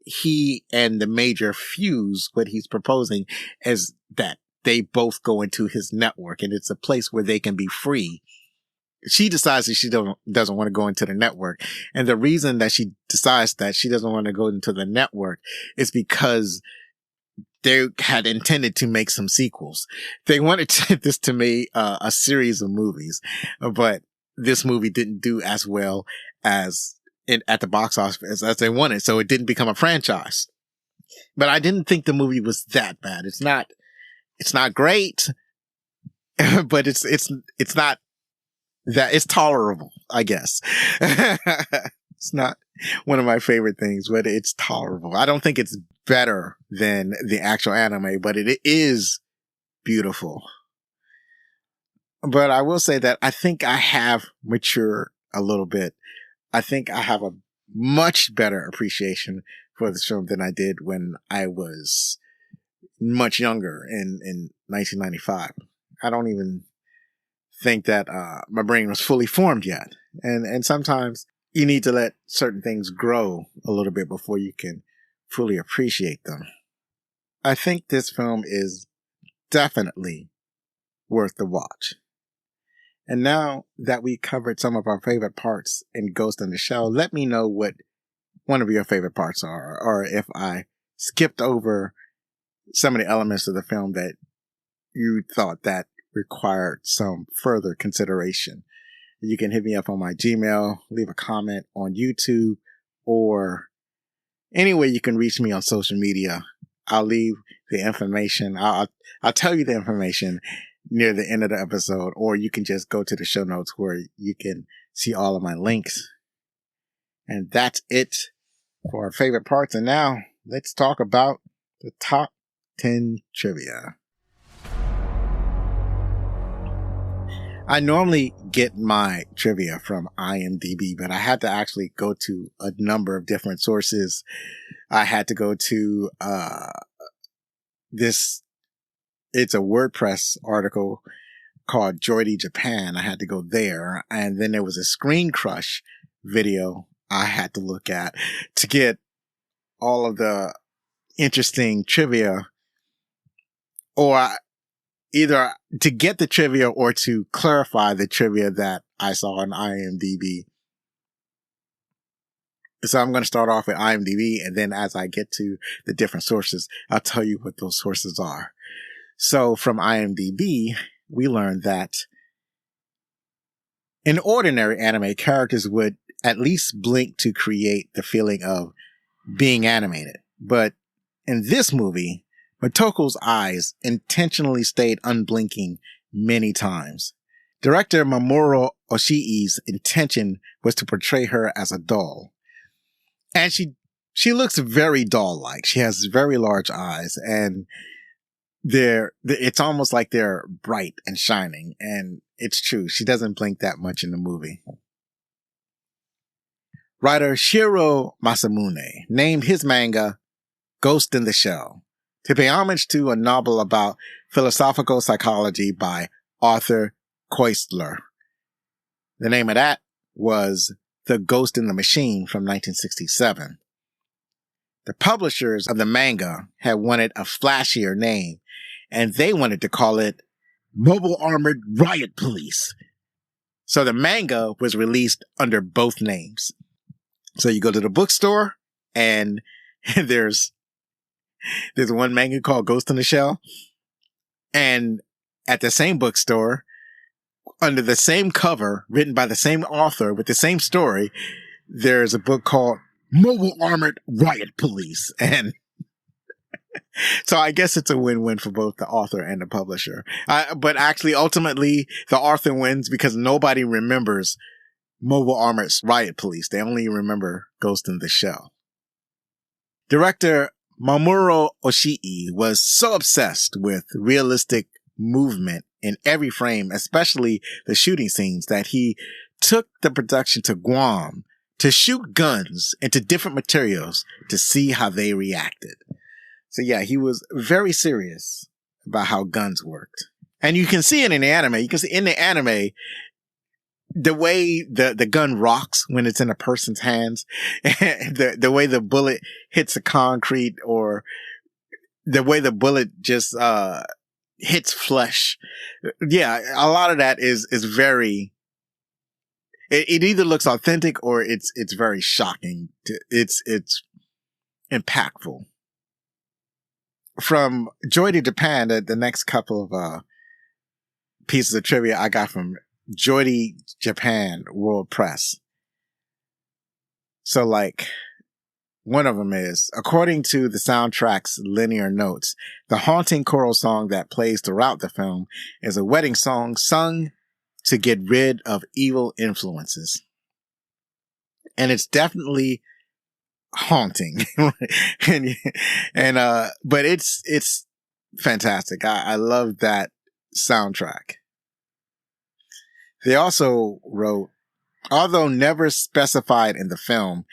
he and the Major fuse. What he's proposing is that they both go into his network, and it's a place where they can be free. She decides that she doesn't want to go into the network. And the reason that she decides that she doesn't want to go into the network is because they had intended to make some sequels. They wanted this to be a series of movies, but this movie didn't do as well as at the box office as they wanted. So it didn't become a franchise. But I didn't think the movie was that bad. It's not It's not great, but it's not that, it's tolerable, I guess. It's not one of my favorite things, but it's tolerable. I don't think it's better than the actual anime, but it is beautiful. But I will say that I think I have matured a little bit. I think I have a much better appreciation for this film than I did when I was much younger in 1995. I don't even think that my brain was fully formed yet. And sometimes you need to let certain things grow a little bit before you can fully appreciate them. I think this film is definitely worth the watch. And now that we covered some of our favorite parts in Ghost in the Shell, let me know what one of your favorite parts are, or if I skipped over some of the elements of the film that you thought that required some further consideration. You can hit me up on my Gmail, leave a comment on YouTube, or any way you can reach me on social media. I'll leave the information. I'll tell you the information near the end of the episode, or you can just go to the show notes where you can see all of my links. And that's it for our favorite parts. And now let's talk about the top 10 trivia. I normally get my trivia from IMDb, but I had to actually go to a number of different sources. I had to go to it's a WordPress article called Joydy Japan. I had to go there. And then there was a Screen Crush video I had to look at to get all of the interesting trivia, or either to get the trivia or to clarify the trivia that I saw on IMDb. So I'm going to start off with IMDb, and then as I get to the different sources, I'll tell you what those sources are. So from IMDb, we learned that in ordinary anime, characters would at least blink to create the feeling of being animated. But in this movie, Motoko's eyes intentionally stayed unblinking many times. Director Mamoru Oshii's intention was to portray her as a doll. And she looks very doll-like. She has very large eyes, and it's almost like they're bright and shining. And it's true, she doesn't blink that much in the movie. Writer Shiro Masamune named his manga Ghost in the Shell to pay homage to a novel about philosophical psychology by Arthur Koestler. The name of that was The Ghost in the Machine from 1967. The publishers of the manga had wanted a flashier name, and they wanted to call it Mobile Armored Riot Police. So the manga was released under both names. So you go to the bookstore, and there's one manga called Ghost in the Shell. And at the same bookstore, under the same cover, written by the same author with the same story, there's a book called Mobile Armored Riot Police. And so I guess it's a win-win for both the author and the publisher. But actually, ultimately, the author wins because nobody remembers Mobile Armored Riot Police. They only remember Ghost in the Shell. Director Mamoru Oshii was so obsessed with realistic movement in every frame, especially the shooting scenes, that he took the production to Guam to shoot guns into different materials to see how they reacted. So yeah, he was very serious about how guns worked. And you can see it in the anime. You can see in the anime, the way the gun rocks when it's in a person's hands, the way the bullet hits the concrete, or the way the bullet just hits flesh. Yeah, a lot of that is very. It either looks authentic or it's very shocking. It's impactful. From Joydy Japan, the next couple of pieces of trivia I got from Joydy Japan World Press. So One of them is, according to the soundtrack's linear notes, the haunting choral song that plays throughout the film is a wedding song sung to get rid of evil influences. And it's definitely haunting. But it's fantastic. I love that soundtrack. They also wrote, although never specified in the film,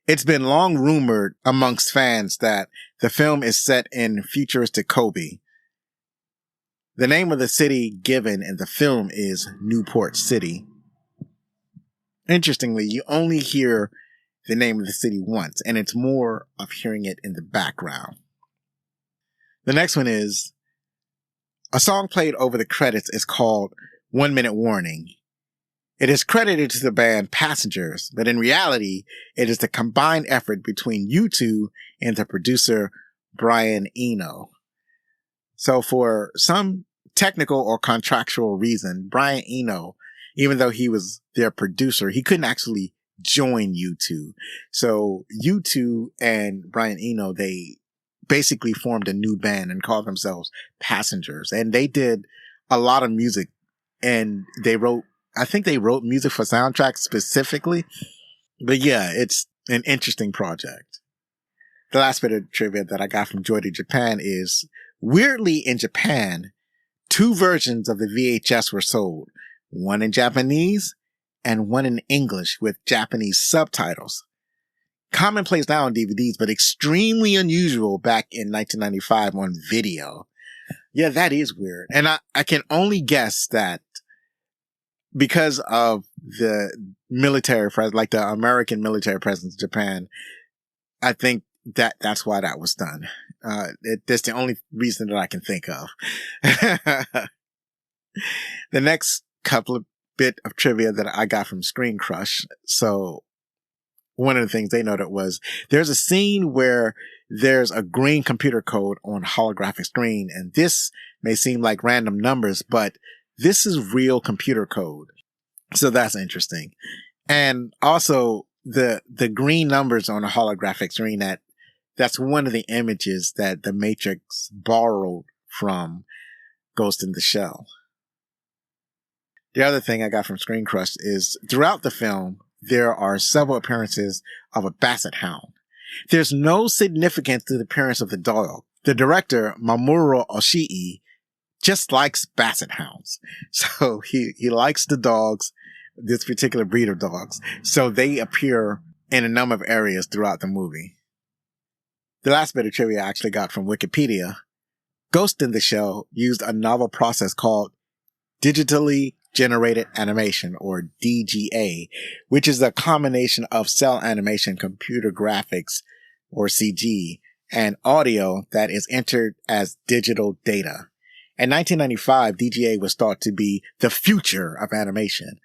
it's been long rumored amongst fans that the film is set in futuristic Kobe. The name of the city given in the film is Newport City. Interestingly, you only hear the name of the city once, and it's more of hearing it in the background. The next one is, a song played over the credits is called 1 Minute Warning. It is credited to the band Passengers, but in reality, it is the combined effort between U2 and the producer Brian Eno. So for some technical or contractual reason, Brian Eno, even though he was their producer, he couldn't actually join U2. So U2 and Brian Eno, they basically formed a new band and called themselves Passengers. And they did a lot of music, and I think they wrote music for soundtracks specifically. But yeah, it's an interesting project. The last bit of trivia that I got from Joy to Japan is, weirdly in Japan, 2 versions of the VHS were sold. One in Japanese and one in English with Japanese subtitles. Commonplace now on DVDs, but extremely unusual back in 1995 on video. Yeah, that is weird. And I can only guess that because of the military presence, like the American military presence in Japan, I think that's why that was done. That's the only reason that I can think of. The next couple of bit of trivia that I got from Screen Crush. So one of the things they noted was, there's a scene where there's a green computer code on holographic screen, and this may seem like random numbers, but this is real computer code. So that's interesting. And also the green numbers on a holographic screen, that's one of the images that the Matrix borrowed from Ghost in the Shell. The other thing I got from Screen Crush is, throughout the film, there are several appearances of a basset hound. There's no significance to the appearance of the dog. The director, Mamoru Oshii, just likes basset hounds. So he likes the dogs, this particular breed of dogs. So they appear in a number of areas throughout the movie. The last bit of trivia I actually got from Wikipedia. Ghost in the Shell used a novel process called digitally generated animation, or DGA, which is a combination of cell animation, computer graphics, or CG, and audio that is entered as digital data. In 1995, DGA was thought to be the future of animation,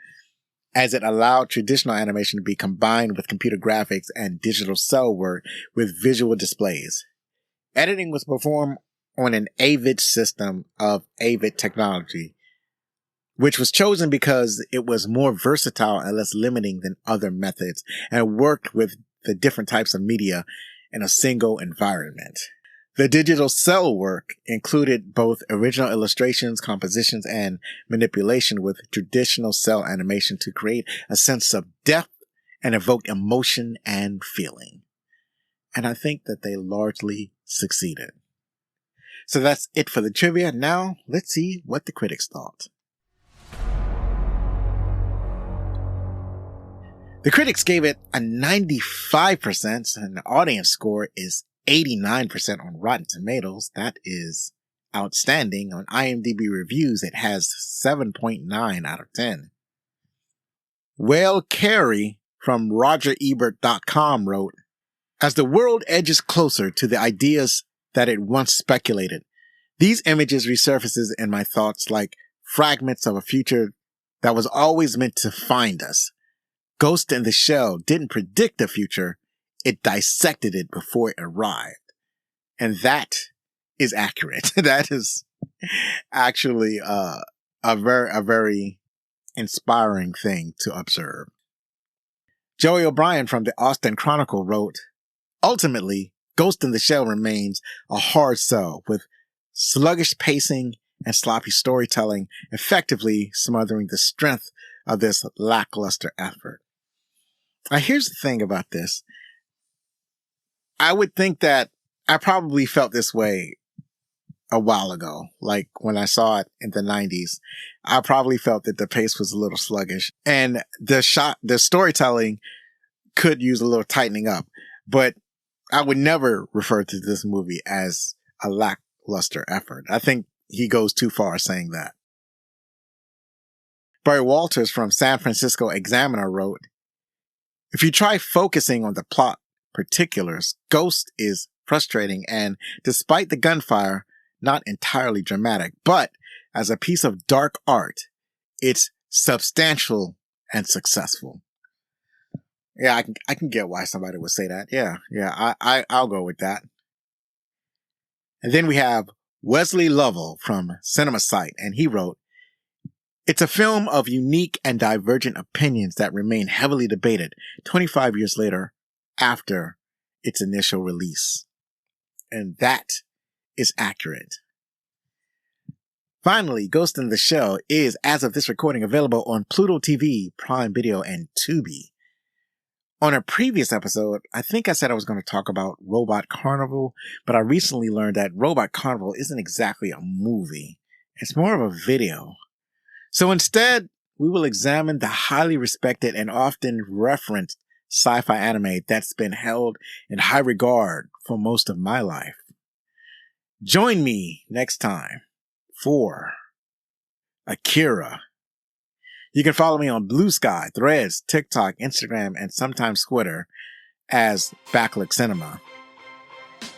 as it allowed traditional animation to be combined with computer graphics and digital cell work with visual displays. Editing was performed on an AVID system of AVID technology, which was chosen because it was more versatile and less limiting than other methods, and worked with the different types of media in a single environment. The digital cell work included both original illustrations, compositions, and manipulation with traditional cell animation to create a sense of depth and evoke emotion and feeling. And I think that they largely succeeded. So that's it for the trivia. Now, let's see what the critics thought. The critics gave it a 95%, and the audience score is 89% on Rotten Tomatoes. That is outstanding. On IMDb reviews, it has 7.9 out of 10. Whale Carey from RogerEbert.com wrote, as the world edges closer to the ideas that it once speculated, these images resurfaces in my thoughts like fragments of a future that was always meant to find us. Ghost in the Shell didn't predict the future, it dissected it before it arrived. And that is accurate. That is actually a very inspiring thing to observe. Joey O'Brien from the Austin Chronicle wrote, Ultimately, Ghost in the Shell remains a hard sell with sluggish pacing and sloppy storytelling, effectively smothering the strength of this lackluster effort. Now, here's the thing about this. I would think that I probably felt this way a while ago. Like when I saw it in the 90s, I probably felt that the pace was a little sluggish and the storytelling could use a little tightening up, but I would never refer to this movie as a lackluster effort. I think he goes too far saying that. Barry Walters from San Francisco Examiner wrote, "If you try focusing on the plot particulars, Ghost is frustrating and, despite the gunfire, not entirely dramatic, but as a piece of dark art, it's substantial and successful." Yeah, I can get why somebody would say that. Yeah, I'll go with that. And then we have Wesley Lovell from Cinema Site, and he wrote, "It's a film of unique and divergent opinions that remain heavily debated 25 years later after its initial release." And that is accurate. Finally, Ghost in the Shell is, as of this recording, available on Pluto TV, Prime Video, and Tubi. On a previous episode, I think I said I was going to talk about Robot Carnival, but I recently learned that Robot Carnival isn't exactly a movie. It's more of a video. So instead, we will examine the highly respected and often referenced sci-fi anime that's been held in high regard for most of my life. Join me next time for Akira. You can follow me on Blue Sky, Threads, TikTok, Instagram, and sometimes Twitter as Backlook Cinema.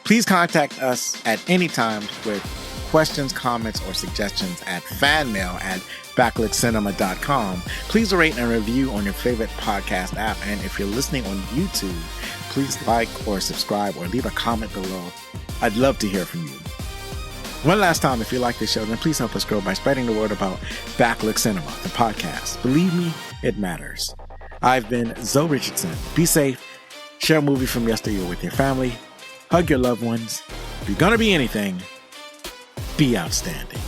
Please contact us at any time with questions, comments, or suggestions at fanmail@backlookcinema.com. Please rate and review on your favorite podcast app. And if you're listening on YouTube, please like or subscribe or leave a comment below. I'd love to hear from you. One last time, if you like this show, then please help us grow by spreading the word about Backlook Cinema, the podcast. Believe me, it matters. I've been Zoe Richardson. Be safe. Share a movie from yesteryear with your family. Hug your loved ones. If you're going to be anything, be outstanding.